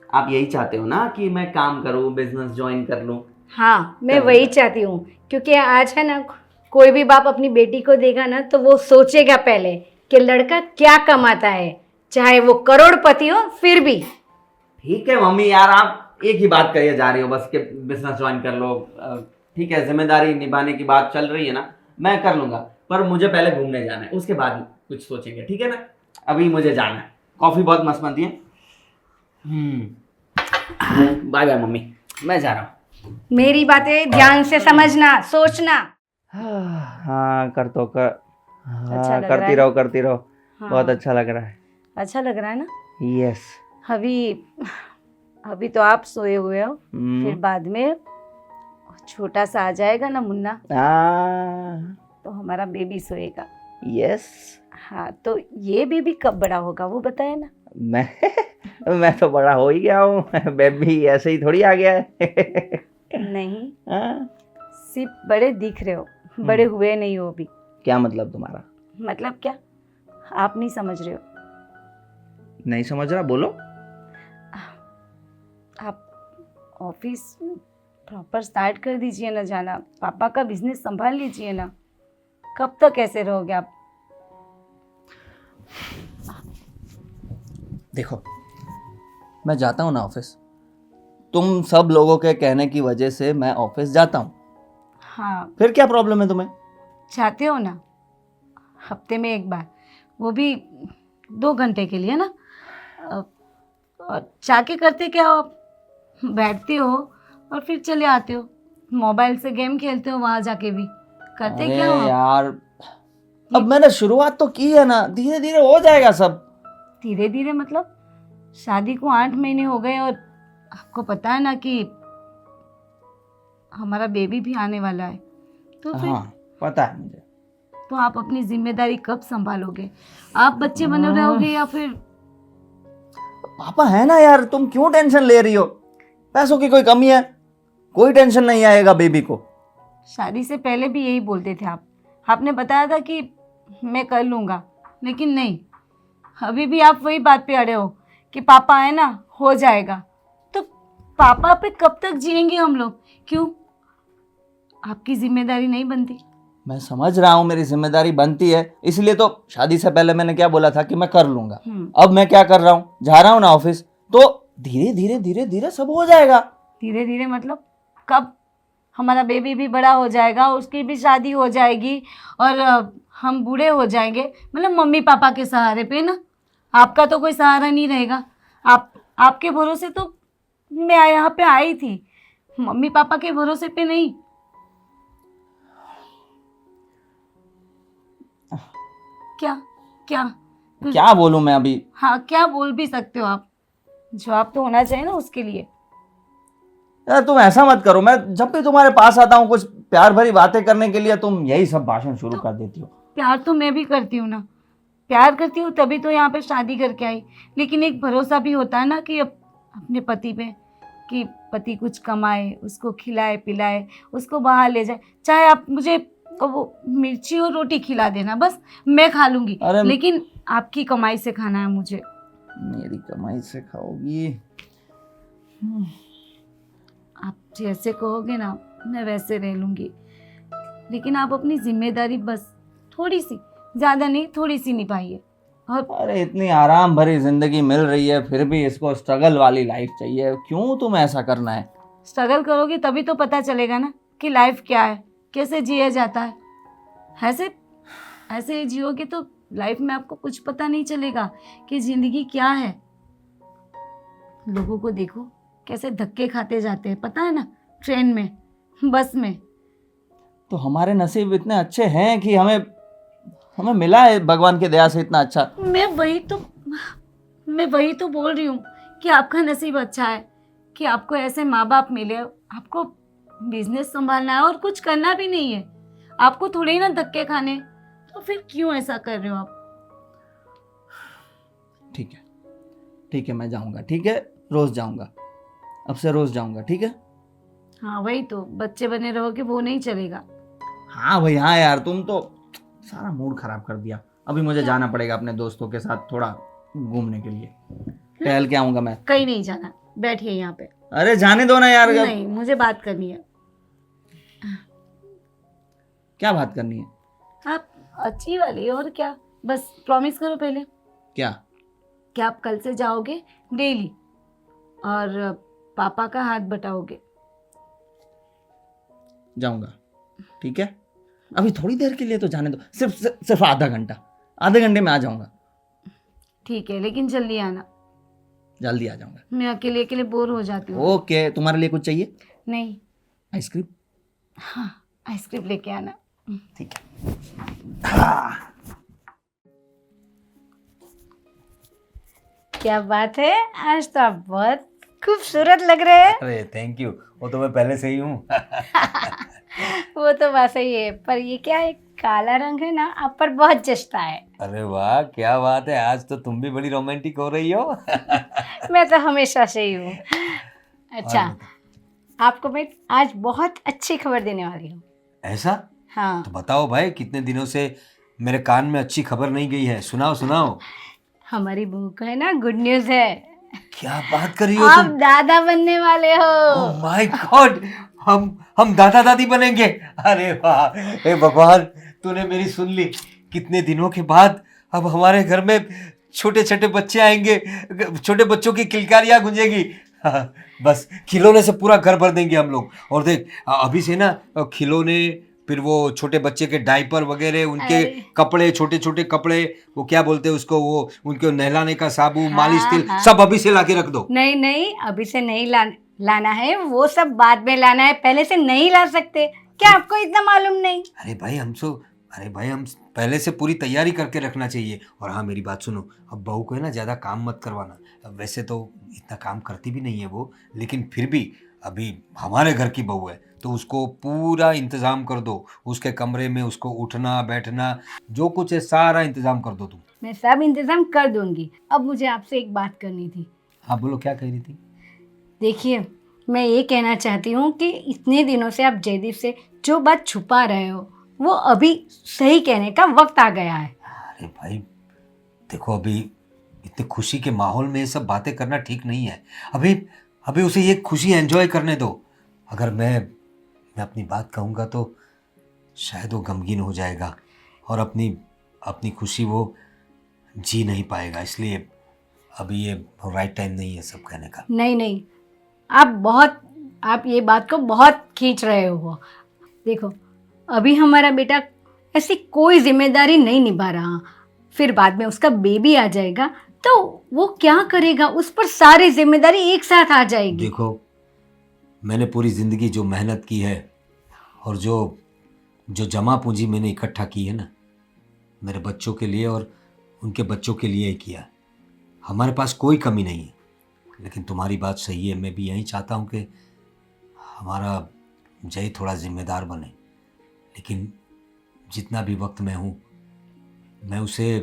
S3: आप यही चाहते हो ना कि मैं काम करूं, बिजनेस ज्वाइन कर लूं?
S5: हाँ मैं वही चाहती हूँ, क्योंकि आज है ना कोई भी बाप अपनी बेटी को देगा ना तो वो सोचेगा पहले कि लड़का क्या कमाता है, चाहे वो करोड़पति हो फिर भी।
S3: ठीक है मम्मी, यार आप एक ही बात करिए जा रही हो बस कि बिजनेस ज्वाइन कर लो। ठीक है, जिम्मेदारी निभाने की बात चल रही है ना, मैं कर लूंगा, पर मुझे पहले घूमने जाना है, उसके बाद कुछ सोचेंगे, ठीक है ना? अभी मुझे जाना है। कॉफी बहुत मस्त बनती है। बाय बाय मम्मी, मैं जा रहा हूँ।
S5: मेरी बातें ध्यान से समझना, सोचना।
S3: हाँ कर तो कर।
S2: अच्छा
S3: हाँ
S2: लग रहा
S3: करती
S2: है?
S3: रहो करती रहो।
S2: हाँ।
S3: बहुत अच्छा लग रहा है।
S2: अच्छा लग रहा है ना?
S3: यस।
S2: अभी तो आप सोए हुए हो, फिर बाद में छोटा सा आ जाएगा ना मुन्ना, तो हमारा बेबी सोएगा।
S3: यस।
S2: हाँ तो ये बेबी कब बड़ा होगा वो बताया ना?
S3: मैं तो बड़ा हो ही गया हूँ। बेबी ऐसे ही थोड़ी आ गया है।
S2: नहीं,
S3: हाँ?
S2: सिर्फ बड़े दिख रहे हो, बड़े हुए नहीं हो अभी।
S3: क्या मतलब तुम्हारा?
S2: मतलब क्या, आप नहीं समझ रहे हो।
S3: नहीं समझ रहा, बोलो।
S2: आप ऑफिस प्रॉपर स्टार्ट कर दीजिए ना जाना, पापा का बिजनेस संभाल लीजिए ना। कब तक ऐसे रहोगे आप?
S3: देखो मैं जाता हूँ ना ऑफिस, तुम सब लोगों के कहने की वजह से मैं ऑफिस जाता हूँ।
S2: हाँ
S3: फिर क्या प्रॉब्लम है तुम्हें?
S2: चाहते हो ना, हफ्ते में एक बार, वो भी 2 घंटे के लिए ना। और जाके करते क्या हो आप? बैठते हो और फिर चले आते हो, मोबाइल से गेम खेलते हो वहाँ जाके भी। करते क्या हो आप?
S3: यार अब मैंने शुरुआत तो की है ना, धीरे धीरे हो जाएगा सब।
S2: धीरे धीरे मतलब? शादी को 8 महीने हो गए और आपको पता है ना कि हमारा बेबी भी आने वाला है, तो फिर
S3: हाँ पता है मुझे।
S2: तो आप अपनी जिम्मेदारी कब संभालोगे? आप बच्चे बने रहोगे या फिर?
S3: पापा है ना यार, तुम क्यों टेंशन ले रही हो? पैसों की कोई कमी है? कोई टेंशन नहीं आएगा बेबी को।
S2: शादी से पहले भी यही बोलते थे आप। आपने बताया था कि मैं कर लूँगा, लेकिन नहीं, अभी भी आप वही बात पे अड़े हो कि पापा है ना हो जाएगा। तो पापा पे कब तक जिएंगे हम लोग? क्यों, आपकी जिम्मेदारी नहीं बनती?
S6: मैं समझ रहा हूँ मेरी जिम्मेदारी बनती है, इसलिए तो शादी से पहले मैंने क्या बोला था कि मैं कर लूंगा। अब मैं क्या कर रहा हूँ, जा रहा हूँ ना ऑफिस, तो धीरे धीरे धीरे धीरे सब हो जाएगा।
S2: धीरे धीरे मतलब कब? हमारा बेबी भी बड़ा हो जाएगा, उसकी भी शादी हो जाएगी और हम बूढ़े हो जाएंगे, मतलब मम्मी पापा के सहारे पे ना। आपका तो कोई सहारा नहीं रहेगा। आपके भरोसे तो मैं यहाँ पे आई थी, मम्मी पापा के भरोसे पे नहीं। क्या क्या
S6: क्या बोलूं मैं अभी?
S2: हाँ, क्या बोल भी सकते हो आप, जवाब तो होना चाहिए ना उसके लिए।
S6: यार तुम ऐसा मत करो, मैं जब भी तुम्हारे पास आता हूँ कुछ प्यार भरी बातें करने के लिए, तुम यही सब भाषण शुरू कर देती हो।
S2: प्यार तो मैं भी करती हूँ ना, प्यार करती हूँ तभी तो यहाँ पे शादी करके आई। लेकिन एक भरोसा भी होता है ना कि अपने पति पे, कि पति कुछ कमाए, उसको खिलाए पिलाए, उसको बाहर ले जाए। चाहे आप मुझे वो मिर्ची और रोटी खिला देना, बस मैं खा लूँगी, लेकिन आपकी कमाई से खाना है मुझे।
S6: मेरी कमाई से खाओगी?
S2: आप जैसे कहोगे ना मैं वैसे रह लूँगी, लेकिन आप अपनी जिम्मेदारी बस थोड़ी सी, ज़्यादा नहीं, थोड़ी सी निभाइए। और
S6: अरे इतनी आराम भरी जिंदगी मिल रही है, फिर भी इसको स्ट्रगल वाली लाइफ चाहिए। क्यों तुम ऐसा करना है?
S2: स्ट्रगल करोगे तभी तो पता चलेगा ना कि लाइफ क्या है, कैसे जिया जाता है। ऐसे ऐसे जियोगे तो लाइफ में आपको कुछ पता नहीं चलेगा कि ज़िंदगी क्या है। लोगों को देखो कैसे धक्के खाते जाते हैं, पता है ना, ट्रेन में, बस में।
S6: तो हमारे नसीब इतने अच्छे हैं कि हमें मिला है भगवान की दया से इतना अच्छा।
S2: मैं वही तो बोल रही हूँ कि आपका नसीब अच्छा है कि आपको ऐसे माँ बाप मिले। आपको बिजनेस संभालना है और कुछ करना भी नहीं है, आपको थोड़े ही ना धक्के खाने, तो फिर क्यों ऐसा कर रहे हो आप?
S6: ठीक है मैं जाऊंगा, ठीक है, रोज जाऊंगा, अब से रोज जाऊंगा, ठीक है।
S2: हाँ वही तो, बच्चे बने रहोगे वो नहीं चलेगा।
S6: हाँ भाई हाँ यार, तुम तो सारा मूड खराब कर दिया। अभी मुझे जाना पड़ेगा अपने दोस्तों के साथ थोड़ा घूमने के लिए, टहल के आऊंगा मैं।
S2: कहीं नहीं जाना, बैठिए यहाँ पे।
S6: अरे जाने दो ना यार।
S2: नहीं, मुझे बात करनी है।
S6: क्या बात करनी है?
S2: आप अच्छी वाली, और क्या, बस प्रॉमिस करो पहले
S6: क्या?
S2: कि आप कल से जाओगे डेली और पापा का हाथ बटाओगे।
S6: जाऊंगा, ठीक है। अभी थोड़ी देर के लिए तो जाने दो, सिर्फ आधा घंटा, आधे घंटे में आ जाऊंगा।
S2: ठीक है, लेकिन जल्दी आना।
S6: जल्दी आ जाऊंगा।
S2: मैं अकेले अकेले बोर हो जाती हूँ।
S6: ओके, तुम्हारे लिए कुछ चाहिए?
S2: नहीं।
S6: आइसक्रीम?
S2: हाँ, आइसक्रीम लेके आना।
S6: ठीक है।
S5: क्या बात है, आज तो आप बहुत खूबसूरत लग रहे हैं।
S1: अरे थैंक यू, वो तो मैं पहले से ही हूँ।
S5: वो तो बात सही है, पर ये क्या है, काला रंग है ना, आप पर बहुत जचता है।
S1: अरे वाह क्या बात है, आज तो तुम भी बड़ी रोमांटिक हो रही हो।
S5: मैं तो हमेशा से ही हूँ। अच्छा, आपको मैं आज बहुत अच्छी खबर देने वाली हूँ।
S1: ऐसा?
S5: हाँ,
S1: तो बताओ भाई, कितने दिनों से मेरे कान में अच्छी खबर नहीं गई है, सुनाओ सुनाओ।
S5: हमारी बहू का है ना गुड न्यूज है।
S1: क्या बात कर रही हो
S5: आप
S1: तुम?
S5: दादा बनने वाले हो।
S1: ओह माय गॉड, हम दादा दादी बनेंगे। अरे वाह, हे भगवान, तूने मेरी सुन ली। कितने दिनों के बाद अब हमारे घर में छोटे छोटे बच्चे आएंगे, छोटे बच्चों की किलकारियां गूंजेगी। हाँ, बस खिलौने से पूरा घर भर देंगे हम लोग। और देख अभी से ना खिलौने, फिर वो छोटे बच्चे के डायपर वगैरह, उनके कपड़े, छोटे छोटे कपड़े, वो क्या बोलते हैं उसको, वो उनको नहलाने का साबुन, मालिश तेल, सब अभी से लाके रख दो।
S5: नहीं नहीं, अभी से नहीं लाना है, वो सब बाद में लाना है, पहले से नहीं ला सकते। क्या आपको इतना मालूम नहीं?
S1: अरे भाई हम पहले से पूरी तैयारी करके रखना चाहिए। और हाँ मेरी बात सुनो, अब बहू को है ना ज़्यादा काम मत करवाना। वैसे तो इतना काम करती भी नहीं है वो, लेकिन फिर भी अभी हमारे घर की बहू है तो उसको पूरा इंतज़ाम कर दो। उसके कमरे में उसको उठना बैठना जो कुछ है सारा इंतज़ाम कर दो तुम।
S5: मैं सब इंतजाम कर दूंगी। अब मुझे आपसे एक बात करनी थी।
S1: हाँ बोलो, क्या कह रही थी?
S5: देखिए, मैं ये कहना चाहती हूँ कि इतने दिनों से आप जयदीप से जो बात छुपा रहे हो, वो अभी सही कहने का वक्त आ गया है।
S1: अरे भाई देखो, अभी इतने खुशी के माहौल में ये सब बातें करना ठीक नहीं है। अभी उसे ये खुशी एंजॉय करने दो। अगर मैं अपनी बात कहूँगा तो शायद वो गमगीन हो जाएगा और अपनी अपनी खुशी वो जी नहीं पाएगा, इसलिए अभी ये राइट टाइम नहीं है सब कहने का।
S5: नहीं नहीं, आप ये बात को बहुत खींच रहे हो। देखो, अभी हमारा बेटा ऐसी कोई जिम्मेदारी नहीं निभा रहा, फिर बाद में उसका बेबी आ जाएगा तो वो क्या करेगा, उस पर सारी जिम्मेदारी एक साथ आ जाएगी।
S1: देखो, मैंने पूरी ज़िंदगी जो मेहनत की है और जो जो जमा पूंजी मैंने इकट्ठा की है ना, मेरे बच्चों के लिए और उनके बच्चों के लिए ही किया। हमारे पास कोई कमी नहीं है, लेकिन तुम्हारी बात सही है। मैं भी यही चाहता हूँ कि हमारा जय थोड़ा जिम्मेदार बने, लेकिन जितना भी वक्त मैं हूँ, मैं उसे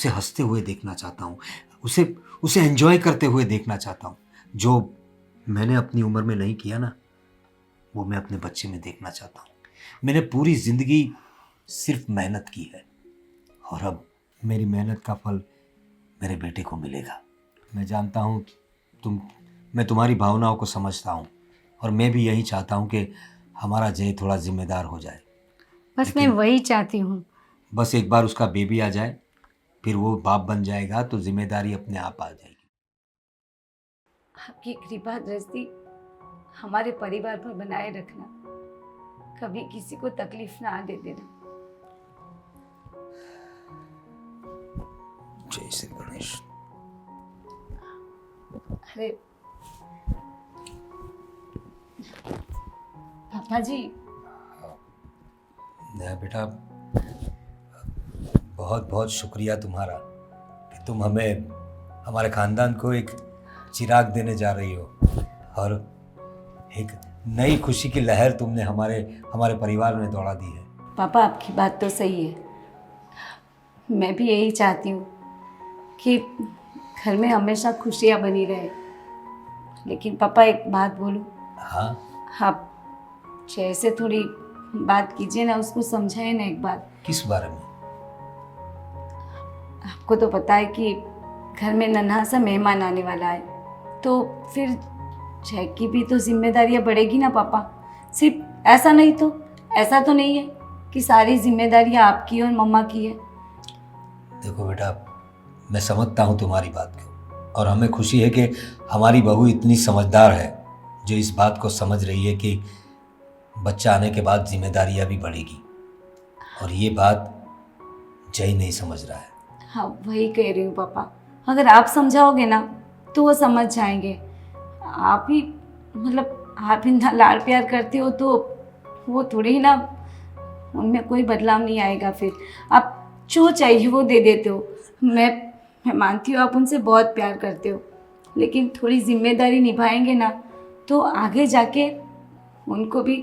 S1: हंसते हुए देखना चाहता हूँ, उसे एंजॉय करते हुए देखना चाहता हूँ। जो मैंने अपनी उम्र में नहीं किया ना, वो मैं अपने बच्चे में देखना चाहता हूँ। मैंने पूरी ज़िंदगी सिर्फ मेहनत की है और अब मेरी मेहनत का फल मेरे बेटे को मिलेगा। मैं जानता हूँ मैं तुम्हारी भावनाओं को समझता हूँ और मैं भी यही चाहता हूँ कि हमारा जय थोड़ा जिम्मेदार हो जाए।
S5: बस मैं वही चाहती हूँ।
S1: बस एक बार उसका बेबी आ जाए, फिर वो बाप बन जाएगा तो जिम्मेदारी अपने आप आ जाएगी।
S2: आपकी कृपा दृष्टि हमारे परिवार पर बनाए रखना, कभी किसी को तकलीफ ना दे देना।
S1: जय श्री गणेश।
S2: अरे पापा जी,
S1: बेटा, बहुत बहुत शुक्रिया तुम्हारा कि तुम हमें, हमारे ख़ानदान को एक चिराग देने जा रही हो और एक नई खुशी की लहर तुमने हमारे परिवार में दौड़ा दी है।
S2: पापा आपकी बात तो सही है, मैं भी यही चाहती हूँ कि घर में हमेशा खुशियाँ बनी रहे। लेकिन पापा एक बात बोलूँ?
S1: हाँ।
S2: आप जय से थोड़ी बात कीजिए ना, उसको समझाइए ना एक बात।
S1: किस बारे में?
S2: आपको तो पता है कि घर में नन्हा सा मेहमान आने वाला है, तो फिर जय की भी तो जिम्मेदारियाँ बढ़ेगी ना पापा। सिर्फ ऐसा तो नहीं है कि सारी जिम्मेदारियाँ आपकी और मम्मा की है।
S1: देखो बेटा, मैं समझता हूँ तुम्हारी बात को और हमें खुशी है कि हमारी बहू इतनी समझदार है जो इस बात को समझ रही है कि बच्चा आने के बाद जिम्मेदारियाँ भी बढ़ेगी, और ये बात जय नहीं समझ रहा है।
S2: हाँ, वही कह रही हूँ पापा, अगर आप समझाओगे ना तो वो समझ जाएंगे। आप ही इतना लाड़ प्यार करते हो तो वो थोड़ी ही ना, उनमें कोई बदलाव नहीं आएगा। फिर आप जो चाहिए वो दे देते हो। मैं मानती हूँ आप उनसे बहुत प्यार करते हो, लेकिन थोड़ी जिम्मेदारी निभाएंगे ना तो आगे जाके उनको भी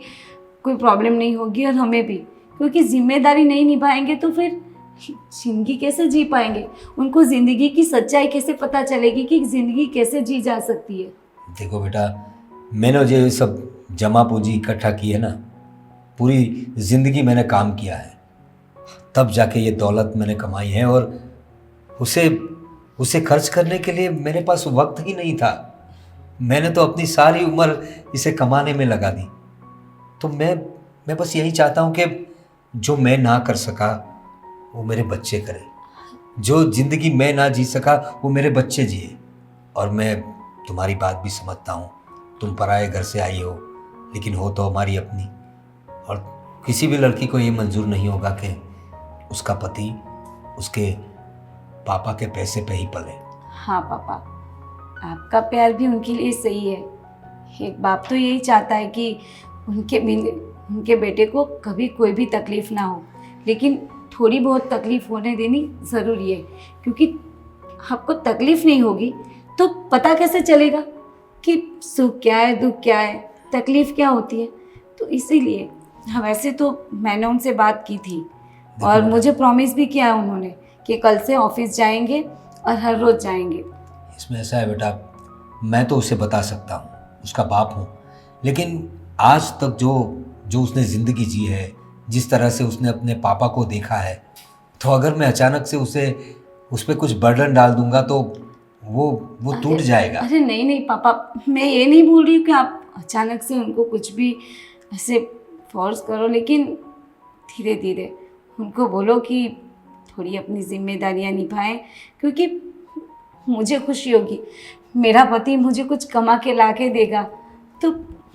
S2: कोई प्रॉब्लम नहीं होगी और हमें भी, क्योंकि जिम्मेदारी नहीं निभाएंगे तो फिर ज़िंदगी कैसे जी पाएंगे? उनको ज़िंदगी की सच्चाई कैसे पता चलेगी कि ज़िंदगी कैसे जी जा सकती है?
S1: देखो बेटा, मैंने जो ये सब जमा पूंजी इकट्ठा की है ना, पूरी ज़िंदगी मैंने काम किया है, तब जाके ये दौलत मैंने कमाई है और उसे खर्च करने के लिए मेरे पास वक्त ही नहीं था। मैंने तो अपनी सारी उम्र इसे कमाने में लगा दी। तो मैं बस यही चाहता हूँ कि जो मैं ना कर सका वो मेरे बच्चे करें, जो ज़िंदगी मैं ना जी सका वो मेरे बच्चे जिए। और मैं तुम्हारी बात भी समझता हूँ, तुम पराए घर से आई हो, लेकिन हो तो हमारी अपनी, और किसी भी लड़की को ये मंजूर नहीं होगा कि उसका पति उसके पापा के पैसे पे ही पले।
S2: हाँ पापा, आपका प्यार भी उनके लिए सही है। एक बाप तो यही चाहता है कि उनके बेटे को कभी कोई भी तकलीफ़ ना हो, लेकिन थोड़ी बहुत तकलीफ़ होने देनी ज़रूरी है, क्योंकि आपको तकलीफ़ नहीं होगी तो पता कैसे चलेगा कि सुख क्या है, दुख क्या है, तकलीफ़ क्या होती है। तो इसीलिए वैसे तो मैंने उनसे बात की थी और मुझे प्रॉमिस भी किया है उन्होंने कि कल से ऑफिस जाएंगे और हर रोज़ जाएंगे।
S1: इसमें ऐसा है बेटा, मैं तो उसे बता सकता हूँ, उसका बाप हूँ, लेकिन आज तक जो उसने ज़िंदगी जी है, जिस तरह से उसने अपने पापा को देखा है, तो अगर मैं अचानक से उस पर कुछ बर्डन डाल दूंगा तो वो टूट जाएगा।
S2: अरे नहीं पापा, मैं ये नहीं बोल रही हूँ कि आप अचानक से उनको कुछ भी ऐसे फोर्स करो, लेकिन धीरे धीरे उनको बोलो कि थोड़ी अपनी जिम्मेदारियां निभाएं, क्योंकि मुझे खुशी होगी, मेरा पति मुझे कुछ कमा के ला के देगा तो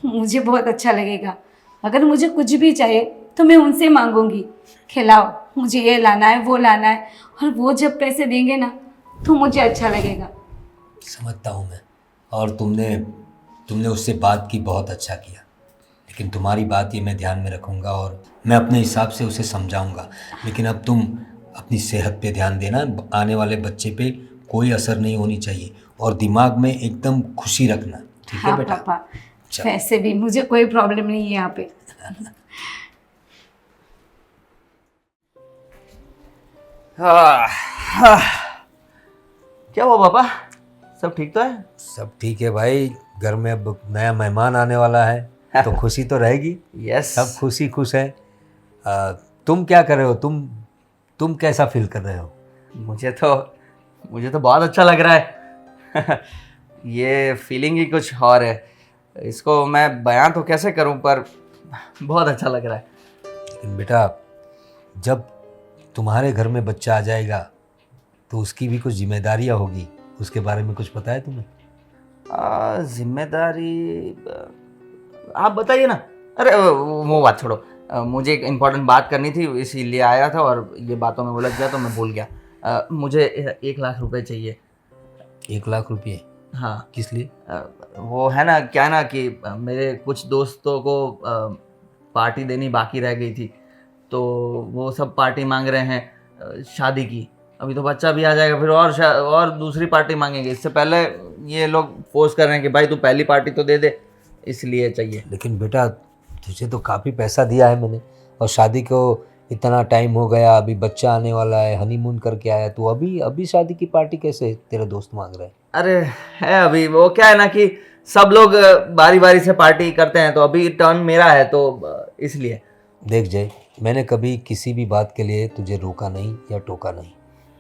S2: मुझे बहुत अच्छा लगेगा। अगर मुझे कुछ भी चाहिए तो मैं उनसे मांगूंगी, खिलाओ, मुझे ये लाना है, वो लाना है, और वो जब पैसे देंगे ना तो मुझे अच्छा लगेगा।
S1: समझता हूँ मैं, और तुमने उससे बात की, बहुत अच्छा किया। लेकिन तुम्हारी बात ये मैं ध्यान में रखूँगा और मैं अपने हिसाब से उसे समझाऊँगा। लेकिन अब तुम अपनी सेहत पे ध्यान देना, आने वाले बच्चे पे कोई असर नहीं होनी चाहिए, और दिमाग में एकदम खुशी रखना, ठीक है
S2: हाँ
S1: बेटा?
S2: पापा,
S1: चलो।
S2: वैसे भी मुझे कोई प्रॉब्लम नहीं है यहाँ पे।
S6: क्या हुआ पापा, सब ठीक तो है?
S1: सब ठीक है भाई, घर में अब नया मेहमान आने वाला है तो खुशी तो रहेगी।
S6: यस।
S1: सब खुशी खुश है। तुम क्या कर रहे हो? तुम कैसा फील कर रहे हो?
S6: मुझे तो बहुत अच्छा लग रहा है। ये फीलिंग ही कुछ और है, इसको मैं बयां तो कैसे करूं, पर बहुत अच्छा लग रहा है।
S1: लेकिन बेटा, जब तुम्हारे घर में बच्चा आ जाएगा तो उसकी भी कुछ जिम्मेदारियां होगी, उसके बारे में कुछ पता है तुम्हें?
S6: जिम्मेदारी आप बताइए ना। अरे वो बात छोड़ो, मुझे एक इम्पोर्टेंट बात करनी थी, इसीलिए आया था और ये बातों में उलझ गया तो मैं भूल गया। मुझे 1 लाख रुपए चाहिए।
S1: 1 लाख रुपये?
S6: हाँ।
S1: किस लिए?
S6: वो है ना, क्या ना कि मेरे कुछ दोस्तों को पार्टी देनी बाकी रह गई थी, तो वो सब पार्टी मांग रहे हैं शादी की। अभी तो बच्चा भी आ जाएगा, फिर और दूसरी पार्टी मांगेंगे। इससे पहले ये लोग फोर्स कर रहे हैं कि भाई तू पहली पार्टी तो दे दे, इसलिए चाहिए।
S1: लेकिन बेटा, तुझे तो काफ़ी पैसा दिया है मैंने, और शादी को इतना टाइम हो गया, अभी बच्चा आने वाला है, हनीमून करके आया, तो अभी शादी की पार्टी कैसे तेरे दोस्त मांग रहे हैं?
S6: अरे है, अभी वो क्या है ना कि सब लोग बारी बारी से पार्टी करते हैं, तो अभी टर्न मेरा है, तो इसलिए।
S1: देख जय, मैंने कभी किसी भी बात के लिए तुझे रोका नहीं या टोका नहीं।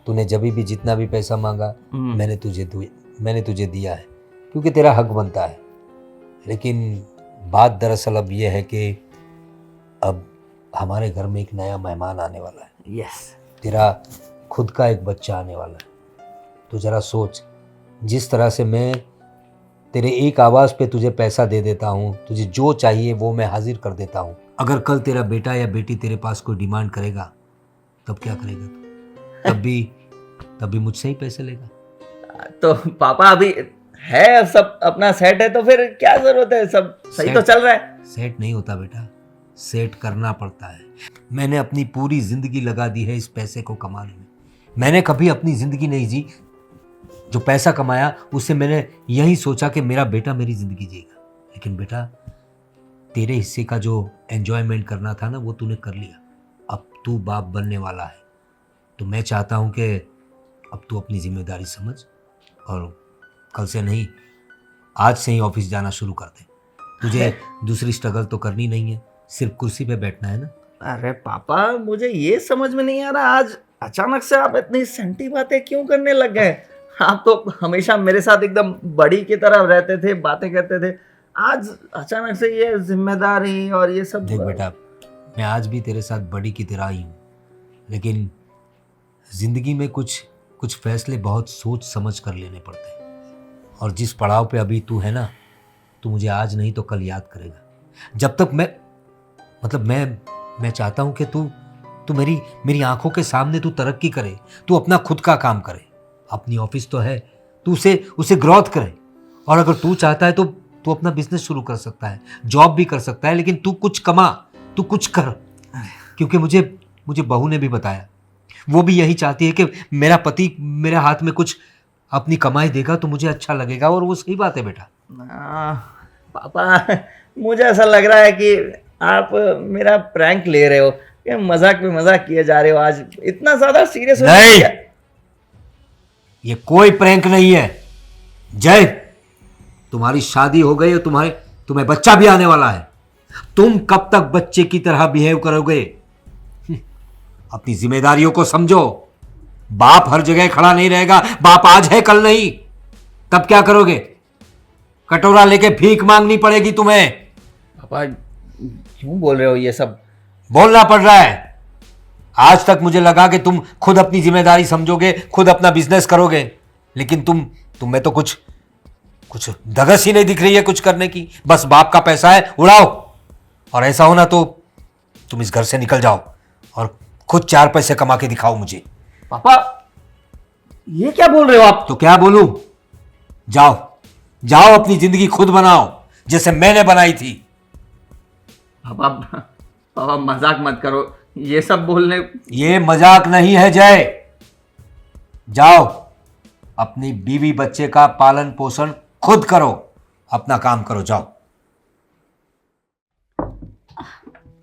S1: तूने जब भी जितना भी पैसा मांगा मैंने तुझे दिया है, क्योंकि तेरा हक बनता है। लेकिन बात दरअसल अब ये है कि अब हमारे घर में एक नया मेहमान आने वाला है।
S6: यस।
S1: तेरा खुद का एक बच्चा आने वाला है। तो ज़रा सोच, जिस तरह से मैं तेरे एक आवाज़ पे तुझे पैसा दे देता हूँ, तुझे जो चाहिए वो मैं हाजिर कर देता हूँ, अगर कल तेरा बेटा या बेटी तेरे पास कोई डिमांड करेगा तब क्या करेगा तू? तब भी मुझसे ही पैसे लेगा?
S6: तो पापा अभी है सब अपना सेट है, तो फिर क्या जरूरत है, सब सही तो चल रहा है।
S1: सेट नहीं होता बेटा, सेट करना पड़ता है। मैंने अपनी पूरी जिंदगी लगा दी है इस पैसे को कमाने में। मैंने कभी अपनी जिंदगी नहीं जी, जो पैसा कमाया उससे मैंने यही सोचा कि मेरा बेटा मेरी जिंदगी जिएगा। लेकिन बेटा, तेरे हिस्से का जो एंजॉयमेंट करना था ना, वो तूने कर लिया। अब तू बाप बनने वाला है, तो मैं चाहता हूँ कि अब तू अपनी जिम्मेदारी समझ, और कल से नहीं, आज से ही ऑफिस जाना शुरू कर दे। तुझे दूसरी स्ट्रगल तो करनी नहीं है, सिर्फ कुर्सी पे बैठना है ना।
S6: अरे पापा, मुझे ये समझ में नहीं आ रहा, आज अचानक से आप इतनी सेंटी बातें क्यों करने लग गए? आप तो हमेशा मेरे साथ एकदम बड़ी की तरह रहते थे, बातें करते थे, आज अचानक से ये जिम्मेदारी और ये सब।
S1: देख बेटा, मैं आज भी तेरे साथ बड़ी की तरह ही हूँ, लेकिन ज़िंदगी में कुछ फैसले बहुत सोच समझ कर लेने पड़ते हैं। और जिस पड़ाव पे अभी तू है ना, तू मुझे आज नहीं तो कल याद करेगा। जब तक मैं चाहता हूँ कि तू मेरी आंखों के सामने तू तरक्की करे, तू अपना खुद का काम करे। अपनी ऑफिस तो है, तू उसे ग्रोथ करे, और अगर तू चाहता है तो तू अपना बिजनेस शुरू कर सकता है, जॉब भी कर सकता है, लेकिन तू कुछ कमा, तू कुछ कर। क्योंकि मुझे बहू ने भी बताया, वो भी यही चाहती है कि मेरा पति मेरे हाथ में कुछ अपनी कमाई देगा तो मुझे अच्छा लगेगा, और वो सही बात है बेटा।
S6: पापा, मुझे ऐसा लग रहा है कि आप मेरा प्रैंक ले रहे हो, ये मजाक में मजाक किए जा रहे हो। आज इतना ज्यादा सीरियस
S1: नहीं, ये कोई प्रैंक नहीं है जय। तुम्हारी शादी हो गई और तुम्हें बच्चा भी आने वाला है। तुम कब तक बच्चे की तरह बिहेव करोगे? अपनी जिम्मेदारियों को समझो। बाप हर जगह खड़ा नहीं रहेगा, बाप आज है कल नहीं। तब क्या करोगे? कटोरा लेके भीख मांगनी पड़ेगी तुम्हें।
S6: पापा क्यों बोल रहे हो ये सब?
S1: बोलना पड़ रहा है। आज तक मुझे लगा कि तुम खुद अपनी जिम्मेदारी समझोगे, खुद अपना बिजनेस करोगे, लेकिन तुम में तो कुछ धगस ही नहीं दिख रही है कुछ करने की। बस बाप का पैसा है, उड़ाओ। और ऐसा हो ना तो तुम इस घर से निकल जाओ और खुद 4 पैसे कमा के दिखाओ मुझे।
S6: पापा ये क्या बोल रहे हो आप?
S1: तो क्या बोलूं? जाओ जाओ, अपनी जिंदगी खुद बनाओ जैसे मैंने बनाई थी।
S6: पापा पापा मजाक मत करो, ये सब बोलने।
S1: ये मजाक नहीं है जय। जाओ अपनी बीवी बच्चे का पालन पोषण खुद करो, अपना काम करो, जाओ।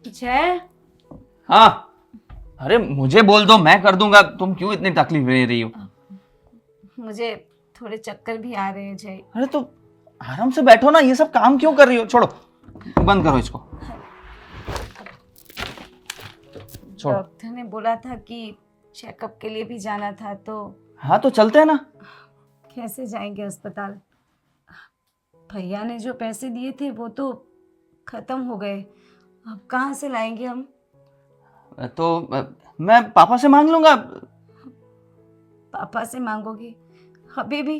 S2: जय,
S6: हाँ, अरे मुझे बोल दो, मैं कर दूंगा, तुम क्यों इतनी तकलीफ ले रही हो?
S2: मुझे थोड़े चक्कर भी आ रहे हैं जय।
S6: अरे तो आराम से बैठो ना, ये सब काम क्यों कर रही हो? छोड़ो, बंद करो इसको, छोड़ो।
S2: डॉक्टर ने बोला था कि चेकअप के लिए भी जाना था, तो
S6: हाँ तो चलते हैं ना।
S2: कैसे जाएंगे अस्पताल? भैया ने जो पैसे दिए थे वो तो खत्म हो गए, अब कहाँ से लाएंगे हम?
S6: तो मैं पापा से मांग लूंगा।
S2: पापा से मांगोगे? अभी भी?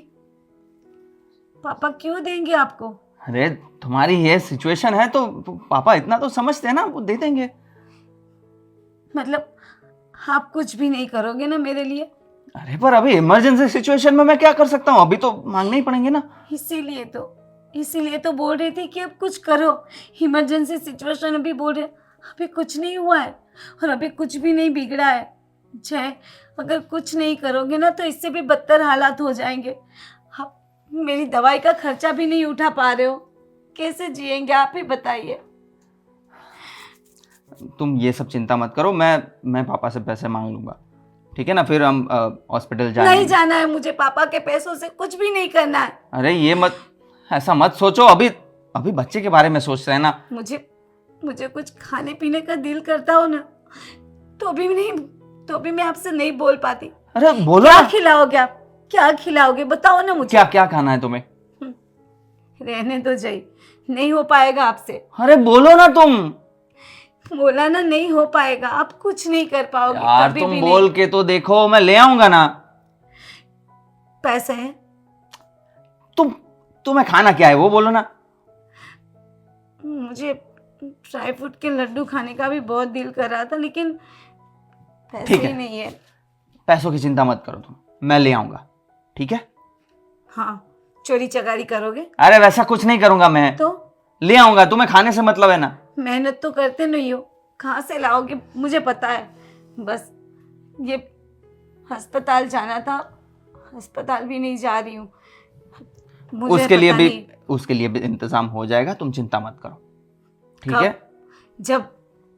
S2: पापा क्यों देंगे आपको?
S6: अरे तुम्हारी ये सिचुएशन है तो पापा इतना तो समझते हैं ना, वो दे देंगे।
S2: मतलब आप कुछ भी नहीं करोगे ना मेरे लिए?
S6: अरे पर अभी इमरजेंसी सिचुएशन में मैं क्या कर सकता हूँ, अभी तो मांगने ही पड़ेंगे ना।
S2: इसीलिए तो बोल रही थी कि अब कुछ करो। इमरजेंसी सिचुएशन अभी बोल रहे, अभी कुछ नहीं हुआ है और अभी कुछ भी नहीं बिगड़ा है। जय, अगर कुछ नहीं करोगे ना तो इससे भी बदतर हालात हो जाएंगे। आप मेरी दवाई का खर्चा भी नहीं उठा पा रहे हो, कैसे जिएंगे आप ही बताइए।
S6: तुम ये सब चिंता मत करो, मैं पापा से पैसे मांग लूंगा, ठीक है ना? फिर हम हॉस्पिटल जाएंगे।
S2: नहीं जाना है मुझे, पापा के पैसों से कुछ भी नहीं करना है।
S6: अरे ये मत, ऐसा मत सोचो, अभी बच्चे के बारे में सोच रहे हैं ना।
S2: मुझे कुछ खाने पीने का दिल करता हो ना तो भी मैं आपसे नहीं बोल पाती।
S6: अरे बोलो
S2: क्या
S6: ना।
S2: खिलाओगे आप? क्या खिलाओगे बताओ ना मुझे।
S6: क्या क्या खाना है तुम्हें?
S2: रहने दो जय, नहीं हो पाएगा आपसे।
S6: अरे बोलो ना तुम।
S2: बोला ना, नहीं हो पाएगा, आप कुछ नहीं कर पाओगे
S6: यार
S2: कभी
S6: तुम
S2: भी
S6: बोल
S2: नहीं।
S6: के तो देखो, मैं ले आऊंगा ना।
S2: पैसे हैं?
S6: तुम्हें खाना क्या है वो बोलो ना।
S2: मुझे ड्राई फ्रूट के लड्डू खाने का भी बहुत दिल कर रहा था, लेकिन पैसे
S6: ठीक
S2: ही
S6: है।
S2: नहीं है।
S6: पैसों की चिंता मत करो तुम, मैं ले आऊंगा, ठीक है?
S2: हाँ, चोरी चकारी करोगे?
S6: अरे वैसा कुछ नहीं करूंगा मैं,
S2: तो
S6: ले आऊंगा। तुम्हें खाने से मतलब है ना।
S2: मेहनत तो करते नहीं हो, कहाँ से लाओगे मुझे पता है। बस ये अस्पताल जाना था, अस्पताल भी नहीं जा रही हूँ। मुझे
S6: उसके लिए
S2: पता
S6: भी
S2: नहीं।
S6: उसके लिए भी इंतजाम हो जाएगा, तुम चिंता मत करो, ठीक है?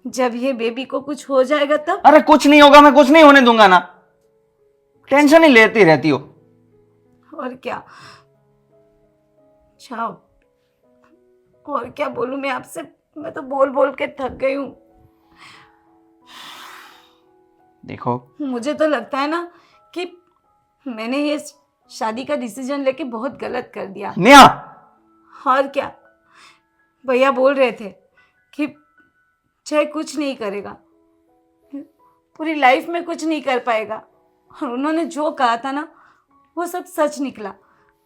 S2: जब ये बेबी को कुछ हो जाएगा तब?
S6: अरे कुछ नहीं होगा, मैं कुछ नहीं होने दूंगा ना, टेंशन ही लेती रहती हो।
S2: और क्या, जाओ। और क्या बोलूं मैं आपसे, मैं तो बोल बोल के थक गई हूँ।
S6: देखो
S2: मुझे तो लगता है ना कि मैंने ये शादी का डिसीजन लेके बहुत गलत कर दिया।
S6: नेहा,
S2: और क्या, भैया बोल रहे थे कि चाहे कुछ नहीं करेगा, पूरी लाइफ में कुछ नहीं कर पाएगा, और उन्होंने जो कहा था ना वो सब सच निकला।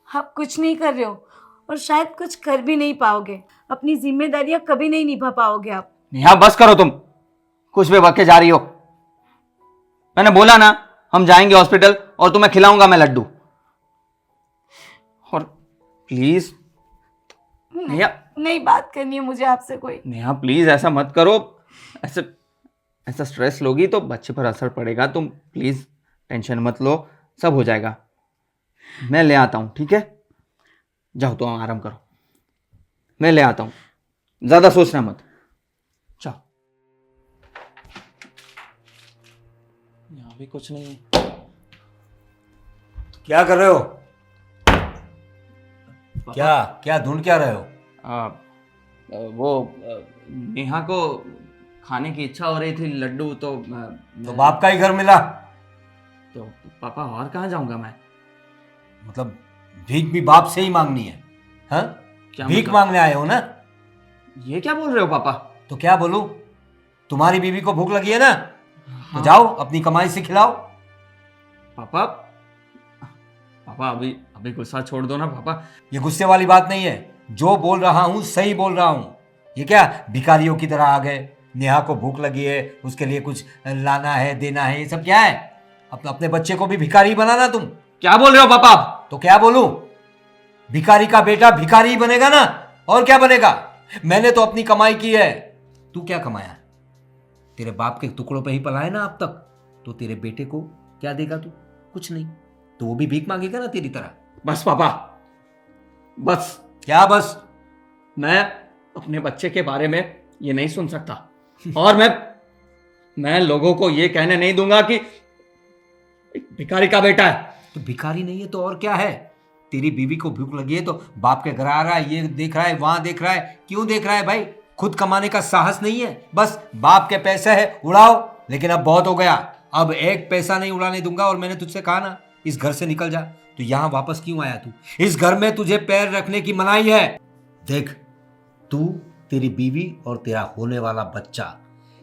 S2: आप कुछ नहीं कर रहे हो और शायद कुछ कर भी नहीं पाओगे, अपनी जिम्मेदारियां कभी नहीं निभा पाओगे आप।
S6: नेहा बस करो तुम, कुछ भी बक के जा रही हो। मैंने बोला ना हम जाएंगे हॉस्पिटल और तुम्हें खिलाऊंगा मैं लड्डू। और प्लीज नेहा,
S2: नहीं बात करनी है मुझे आपसे कोई।
S6: नेहा प्लीज ऐसा मत करो, ऐसा स्ट्रेस लोगी तो बच्चे पर असर पड़ेगा। तुम प्लीज टेंशन मत लो, सब हो जाएगा, मैं ले आता हूँ, ठीक है? जाओ तो आराम करो, मैं ले आता हूँ, ज्यादा सोचना मत, जाओ। यहाँ भी कुछ नहीं है।
S1: क्या कर रहे हो? क्या ढूंढ क्या रहे हो?
S6: नेहा को खाने की इच्छा हो रही थी लड्डू, तो
S1: बाप का ही घर मिला?
S6: तो पापा और कहाँ जाऊंगा मैं?
S1: मतलब भीख भी बाप से ही मांगनी है? हाँ,
S6: क्या
S1: भीख
S6: मतलब?
S1: मांगने आए हो ना?
S6: ये क्या बोल रहे हो पापा?
S1: तो क्या बोलूं? तुम्हारी बीवी को भूख लगी है ना, तो जाओ अपनी कमाई से खिलाओ।
S3: पापा, पापा अभी अभी गुस्सा छोड़ दो ना पापा।
S1: ये गुस्से वाली बात नहीं है, जो बोल रहा हूं सही बोल रहा हूं। ये क्या भिखारियों की तरह आ गए? नेहा को भूख लगी है, उसके लिए कुछ लाना है, देना है, ये सब क्या है? अपने बच्चे को भी भिखारी बनाना तुम।
S3: क्या बोल रहे हो पापा आप?
S1: तो क्या बोलूं? भिखारी का बेटा भिखारी ही बनेगा ना, और क्या बनेगा? मैंने तो अपनी कमाई की है। तू क्या कमाया? तेरे बाप के टुकड़ों पे ही पला है ना अब तक। तो तेरे बेटे को क्या देगा तू? कुछ नहीं। तो वो भी भीख मांगेगा ना तेरी तरह।
S3: बस पापा, बस।
S1: क्या बस?
S3: मैं अपने बच्चे के बारे में ये नहीं सुन सकता, और मैं लोगों को ये कहने नहीं दूंगा कि एक भिखारी का बेटा है।
S1: तो भिखारी नहीं है तो और क्या है? तेरी बीवी को भूख लगी है तो बाप के घर आ रहा है, ये देख रहा है, वहां देख रहा है। क्यों देख रहा है भाई? खुद कमाने का साहस नहीं है, बस बाप के पैसे है उड़ाओ। लेकिन अब बहुत हो गया, अब एक पैसा नहीं उड़ाने दूंगा। और मैंने तुझसे कहा ना, इस घर से निकल जा। तो यहां वापस क्यों आया तू? इस घर में तुझे पैर रखने की मनाही है। देख, तू, तेरी बीवी और तेरा होने वाला बच्चा,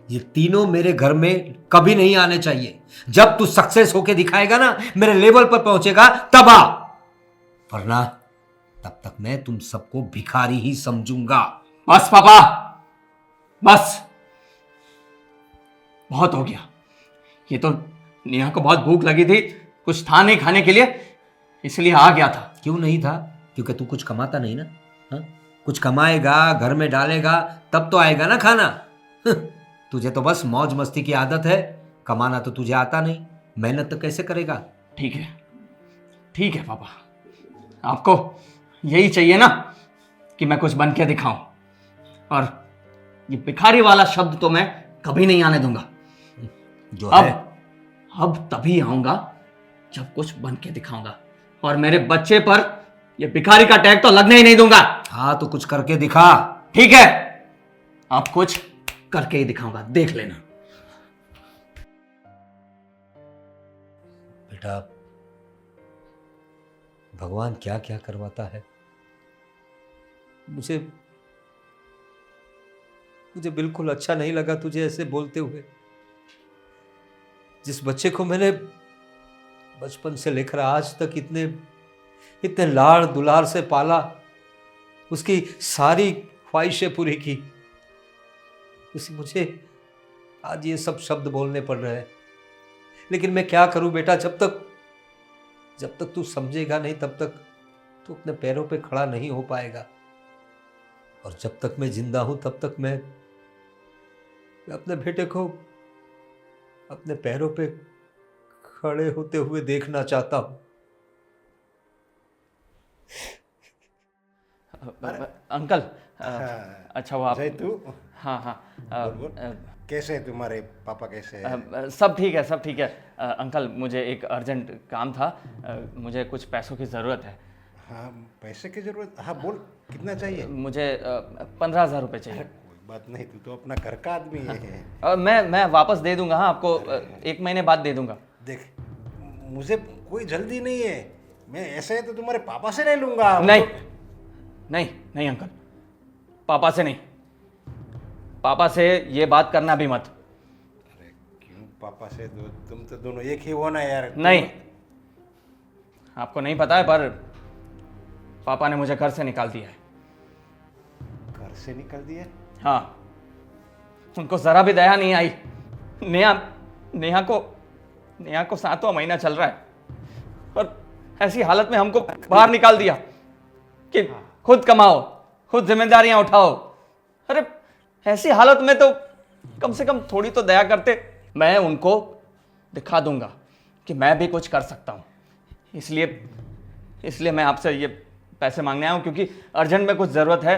S1: ये तीनों मेरे घर में कभी नहीं आने चाहिए। जब तू सक्सेस होके दिखाएगा ना, मेरे लेवल पर पहुंचेगा, तब आ, वरना तब तक मैं तुम सबको भिखारी ही समझूंगा।
S3: बस पापा, बस, बहुत हो गया। ये तो नेहा को बहुत भूख लगी थी, कुछ था नहीं खाने के लिए, इसलिए आ गया था।
S1: क्यों नहीं था? क्योंकि तू कुछ कमाता नहीं ना। हाँ? कुछ कमाएगा, घर में डालेगा, तब तो आएगा ना खाना। तुझे तो बस मौज मस्ती की आदत है, कमाना तो तुझे आता नहीं। मेहनत तो कैसे करेगा?
S3: ठीक है, ठीक है पापा, आपको यही चाहिए ना कि मैं कुछ बन के दिखाऊं, और ये भिखारी वाला शब्द तो मैं कभी नहीं आने दूंगा।
S1: जो है
S3: अब तभी आऊंगा जब कुछ बन के दिखाऊंगा, और मेरे बच्चे पर ये भिखारी का टैग तो लगने ही नहीं दूंगा।
S1: हाँ, तो कुछ करके दिखा।
S3: ठीक है, आप कुछ करके ही दिखाऊंगा, देख लेना।
S1: बेटा, भगवान क्या क्या करवाता है। मुझे बिल्कुल अच्छा नहीं लगा तुझे ऐसे बोलते हुए। जिस बच्चे को मैंने बचपन से लेकर आज तक इतने लाड़ दुलार से पाला, उसकी सारी ख्वाहिशें पूरी की, उसी मुझे आज ये सब शब्द बोलने पड़ रहे हैं। लेकिन मैं क्या करूं बेटा, जब तक तू समझेगा नहीं, तब तक तू अपने पैरों पे खड़ा नहीं हो पाएगा। और जब तक मैं जिंदा हूं, तब तक मैं अपने बेटे को अपने पैरों पे खड़े होते हुए देखना चाहता हूं।
S3: अंकल, अच्छा वो आप।
S7: जय तू।
S3: हाँ हाँ,
S7: कैसे है तुम्हारे पापा, कैसे है?
S3: सब ठीक है, सब ठीक है। अंकल, मुझे एक अर्जेंट काम था, मुझे कुछ पैसों की ज़रूरत है।
S7: हाँ, पैसे की जरूरत? हाँ बोल, कितना चाहिए?
S3: मुझे 15,000 रुपये चाहिए।
S7: कोई बात नहीं, तू तो अपना घर का आदमी है।
S3: मैं वापस दे दूंगा। हाँ, आपको 1 महीने बाद दे दूंगा।
S7: देख, मुझे कोई जल्दी नहीं है, मैं ऐसे है तो तुम्हारे पापा से ले लूंगा।
S3: नहीं नहीं नहीं अंकल, पापा से नहीं, पापा से ये बात करना भी मत।
S7: अरे क्यों पापा से? तुम तो दोनों एक ही हो ना यार।
S3: नहीं, आपको नहीं पता है, पर पापा ने मुझे घर से निकाल दिया है।
S7: घर से निकल दिया?
S3: हाँ, उनको जरा भी दया नहीं आई। नेहा को 7वां महीना चल रहा है, और ऐसी हालत में हमको बाहर निकाल दिया कि खुद कमाओ, खुद जिम्मेदारियां उठाओ। अरे ऐसी हालत में तो कम से कम थोड़ी तो दया करते। मैं उनको दिखा दूंगा कि मैं भी कुछ कर सकता हूँ। इसलिए मैं आपसे ये पैसे मांगने आया हूँ, क्योंकि अर्जेंट में कुछ ज़रूरत है,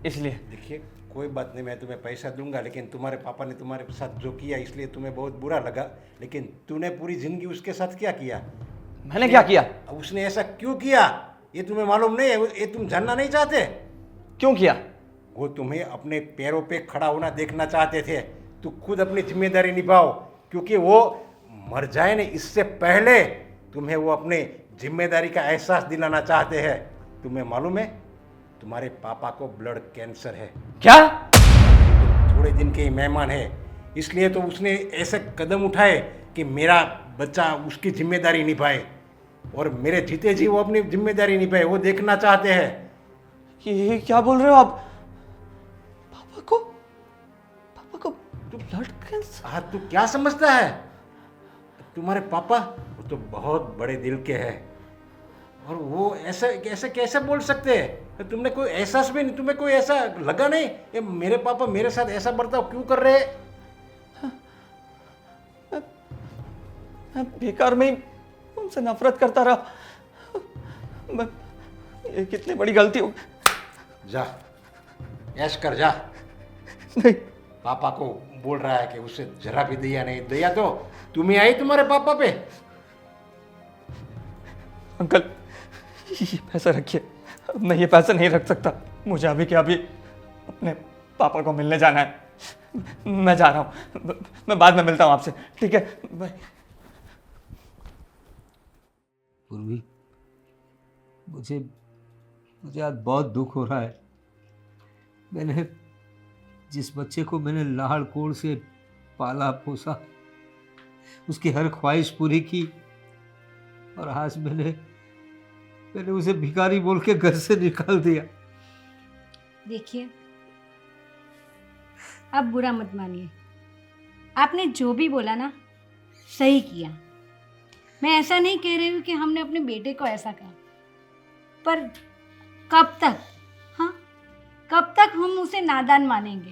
S3: इसलिए।
S7: देखिए, कोई बात नहीं, मैं तुम्हें पैसा दूंगा, लेकिन तुम्हारे पापा ने तुम्हारे साथ जो किया इसलिए तुम्हें बहुत बुरा लगा। लेकिन तूने पूरी जिंदगी उसके साथ क्या किया?
S3: मैंने क्या किया?
S7: अब उसने ऐसा क्यों किया ये तुम्हें मालूम नहीं है? ये तुम जानना नहीं चाहते?
S3: क्यों किया?
S7: वो तुम्हें अपने पैरों पे खड़ा होना देखना चाहते थे। तू खुद अपनी जिम्मेदारी निभाओ, क्योंकि वो मर जाए ना, इससे पहले तुम्हें वो अपने जिम्मेदारी का एहसास दिलाना चाहते हैं। तुम्हें मालूम है, तुम्हारे पापा को ब्लड कैंसर है।
S3: क्या?
S7: थोड़े दिन के ही मेहमान है, इसलिए तो उसने ऐसे कदम उठाए कि मेरा बच्चा उसकी जिम्मेदारी निभाए, और मेरे जीते जी वो अपनी जिम्मेदारी निभाए, वो देखना चाहते हैं।
S6: ये क्या बोल रहे हो आप? पापा को ब्लड कैंसर?
S7: हाँ, तू क्या समझता है? तुम्हारे पापा वो तो बहुत बड़े दिल के हैं, और वो ऐसे ऐसे कैसे बोल सकते हैं? तुमने कोई एहसास भी नहीं, तुम्हें कोई ऐसा लगा नहीं ये मेरे पापा मेरे साथ ऐसा बर्ताव क्यों कर रहे हैं?
S6: मैं बेकार में ही उनसे नफरत करता रहा। ये कितनी बड़ी गलती हो।
S7: जा ऐश कर जा।
S6: नहीं,
S7: पापा को बोल रहा है कि उसे जरा भी दया नहीं, दया तो तुम्हें आई तुम्हारे पापा पे।
S6: अंकल ये पैसा रखिए, मैं ये पैसा नहीं रख सकता। मुझे अभी के अभी अपने पापा को मिलने जाना है। मैं जा रहा हूँ, मैं बाद में मिलता हूँ आपसे, ठीक है? बाय।
S1: पूर्वी, मुझे मुझे आज बहुत दुख हो रहा है। मैंने जिस बच्चे को मैंने लाड़ कोड़ से पाला पोसा, उसकी हर ख्वाहिश पूरी की, और आज मैंने उसे भिखारी बोल के घर से निकाल दिया।
S5: देखिए, आप बुरा मत मानिए, आपने जो भी बोला ना सही किया। मैं ऐसा नहीं कह रही हूँ कि हमने अपने बेटे को ऐसा कहा, पर कब तक, हाँ, कब तक हम उसे नादान मानेंगे?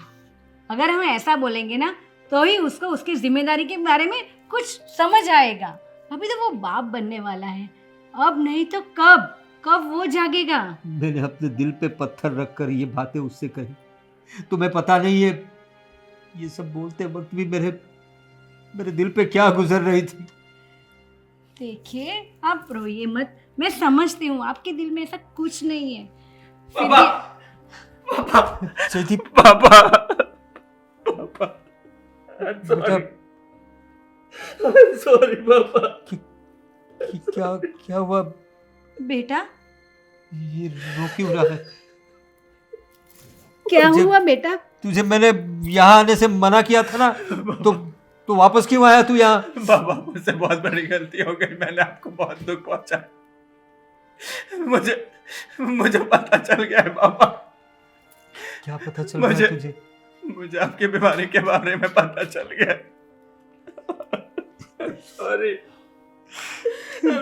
S5: अगर हम ऐसा बोलेंगे ना तो ही उसको उसकी जिम्मेदारी के बारे में कुछ समझ आएगा। अभी तो वो बाप बनने वाला है, अब नहीं तो कब कब वो जागेगा।
S1: मैंने अपने दिल पे पत्थर रखकर ये बातें उससे कही। तुम्हें पता नहीं है ये सब बोलते वक्त भी मेरे दिल पे क्या गुजर रही थी।
S5: देखिए, आप रोइए मत, मैं समझती हूँ आपके दिल में ऐसा कुछ नहीं है। फिर
S6: पापा,
S5: भी-
S6: पापा,
S1: जयदीप,
S6: पापा, पापा,
S1: बेटा,
S6: सॉरी पापा।
S1: क्या हुआ?
S5: बेटा,
S1: ये रो क्यों रहा है?
S5: क्या
S1: मुझे-
S5: हुआ बेटा?
S1: तुझे मैंने यहाँ आने से मना किया था ना, तो वापस क्यों आया तू यहाँ?
S6: पापा, मुझसे बहुत बड़ी गलती हो गई, मैंने आपको बहुत दुख पहुंचाया। मुझे पता चल गया है पापा।
S1: क्या पता चल रहा है तुझे?
S6: मुझे आपकी बीमारी के बारे में पता चल गया।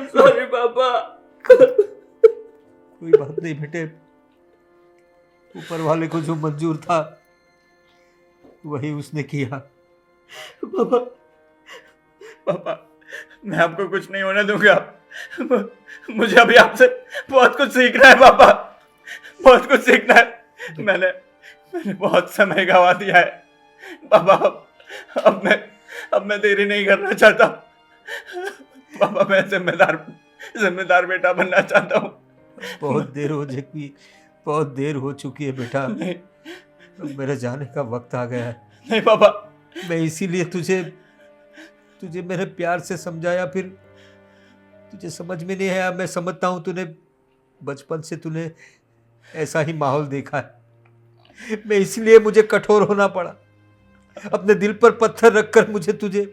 S6: सॉरी पापा।
S1: कोई बात नहीं बेटे, ऊपर वाले को जो मंजूर था वही उसने किया।
S6: पापा, पापा, मैं आपको कुछ नहीं होने दूंगा। मुझे अभी आपसे बहुत कुछ सीखना है पापा, बहुत कुछ सीखना है। मैंने बहुत समय गवा दिया है पापा। अब मैं देरी नहीं करना चाहता पापा। मैं जिम्मेदार बेटा बनना चाहता हूँ।
S1: बहुत देर हो चुकी है बेटा, अब मेरे जाने का वक्त आ गया है।
S6: नहीं पापा,
S1: मैं इसीलिए तुझे मेरे प्यार से समझाया, फिर तुझे समझ में नहीं आया। मैं समझता हूँ तूने बचपन से तूने ऐसा ही माहौल देखा है, मैं इसलिए मुझे कठोर होना पड़ा। अपने दिल पर पत्थर रखकर मुझे तुझे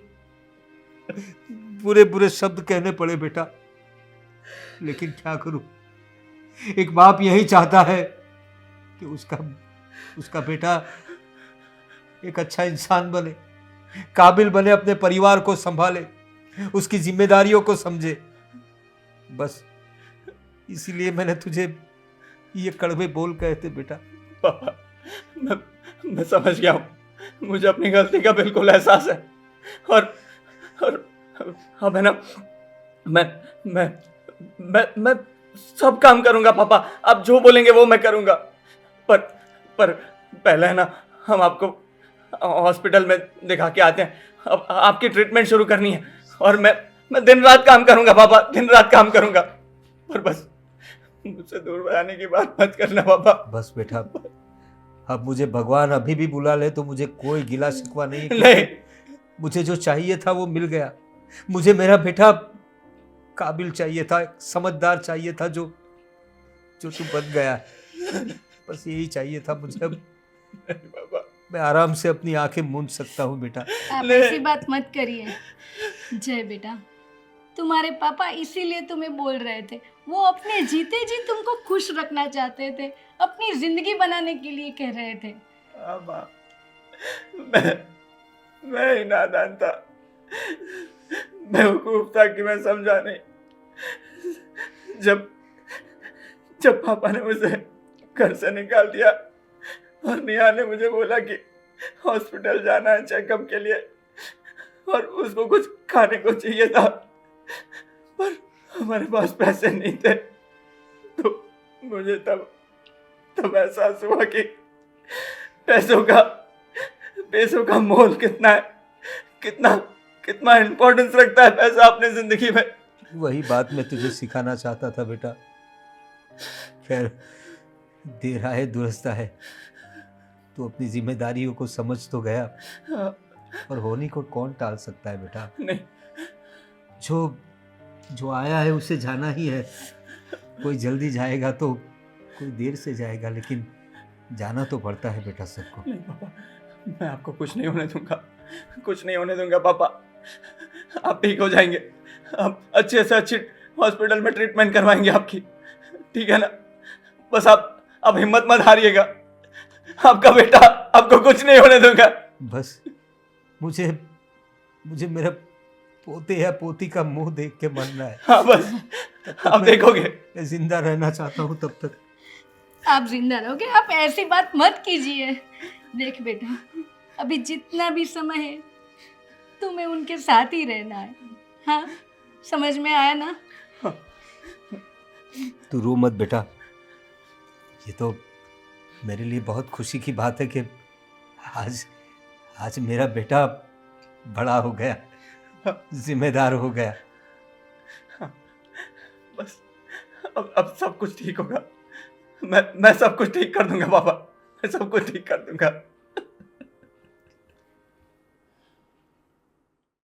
S1: बुरे बुरे शब्द कहने पड़े बेटा, लेकिन क्या करूं, एक बाप यही चाहता है कि उसका बेटा एक अच्छा इंसान बने, काबिल बने, अपने परिवार को संभाले, उसकी जिम्मेदारियों को समझे। बस इसीलिए मैंने तुझे ये कड़वे बोल कहे थे बेटा।
S6: पापा, मैं समझ गया हूँ, मुझे अपनी गलती का बिल्कुल एहसास है। और अब है ना, मैं सब काम करूंगा पापा। आप जो बोलेंगे वो मैं करूंगा। पर पहले है ना, हम आपको हॉस्पिटल में दिखा के आते हैं। अब आपकी ट्रीटमेंट शुरू करनी है, और मैं दिन रात काम करूंगा पापा, दिन रात काम करूंगा। पर बस मुझसे दूर बनाने की बात मत करना पापा।
S1: बस बेटा, अब मुझे भगवान अभी भी बुला ले तो मुझे कोई गिला शिकवा नहीं है।
S6: नहीं,
S1: मुझे जो चाहिए था वो मिल गया। मुझे मेरा बेटा काबिल चाहिए था, समझदार चाहिए था, जो तू बन गया। बस यही चाहिए था मुझे। अब
S6: पापा,
S1: मैं आराम से अपनी आंखें मूंद सकता हूँ बेटा।
S5: आप ऐसी बात मत करिए जय बेटा। तुम्हारे पापा इसीलिए तुम्हें बोल रहे थे, वो अपने जीते जी तुमको खुश रखना चाहते थे, अपनी जिंदगी बनाने के लिए कह रहे थे।
S8: हाँ माँ, मैं ही नादान था, बेवकूफ था कि मैं समझा नहीं। जब पापा ने मुझे घर से निकाल दिया और नेहा ने मुझे बोला कि हॉस्पिटल जाना है चेकअप के लिए और उसको कुछ खाने को चाहिए था, पर हमारे पास पैसे नहीं थे, तो मुझे तब एहसास हुआ कि पैसों का मोल कितना है, कितना इम्पोर्टेंस रखता है पैसा अपनी जिंदगी में।
S1: वही बात मैं तुझे सिखाना चाहता था बेटा। खैर, देर आए दुरुस्त है। तू अपनी जिम्मेदारियों को समझ तो गया, और होनी को कौन टाल सकता है बेटा।
S8: नहीं,
S1: जो आया है उसे जाना ही है। कोई जल्दी जाएगा तो कोई देर से जाएगा, लेकिन जाना तो पड़ता है बेटा सबको।
S8: नहीं पापा, मैं आपको कुछ नहीं होने दूंगा पापा। आप ठीक हो जाएंगे, आप अच्छे से अच्छी हॉस्पिटल में ट्रीटमेंट करवाएंगे आपकी, ठीक है ना। बस आप हिम्मत मत हारिएगा, आपका बेटा आपको कुछ नहीं होने दूंगा।
S1: बस मुझे मेरा पोते या पोती का मुंह देख के मरना है।
S8: हाँ बस, आप देखोगे।
S1: मैं जिंदा रहना चाहता हूँ तब तक।
S5: आप जिंदा रहोगे, आप ऐसी बात मत कीजिए। देख बेटा, अभी जितना भी समय है तुम्हें उनके साथ ही रहना है। हाँ, समझ में आया ना।
S1: तू रो मत बेटा। ये तो मेरे लिए बहुत खुशी की बात है कि आज मेरा बेटा बड़ा हो गया, जिम्मेदार हो गया।
S8: बस अब सब कुछ ठीक होगा। मैं सब कुछ ठीक कर दूंगा पापा, मैं सब कुछ ठीक कर दूंगा।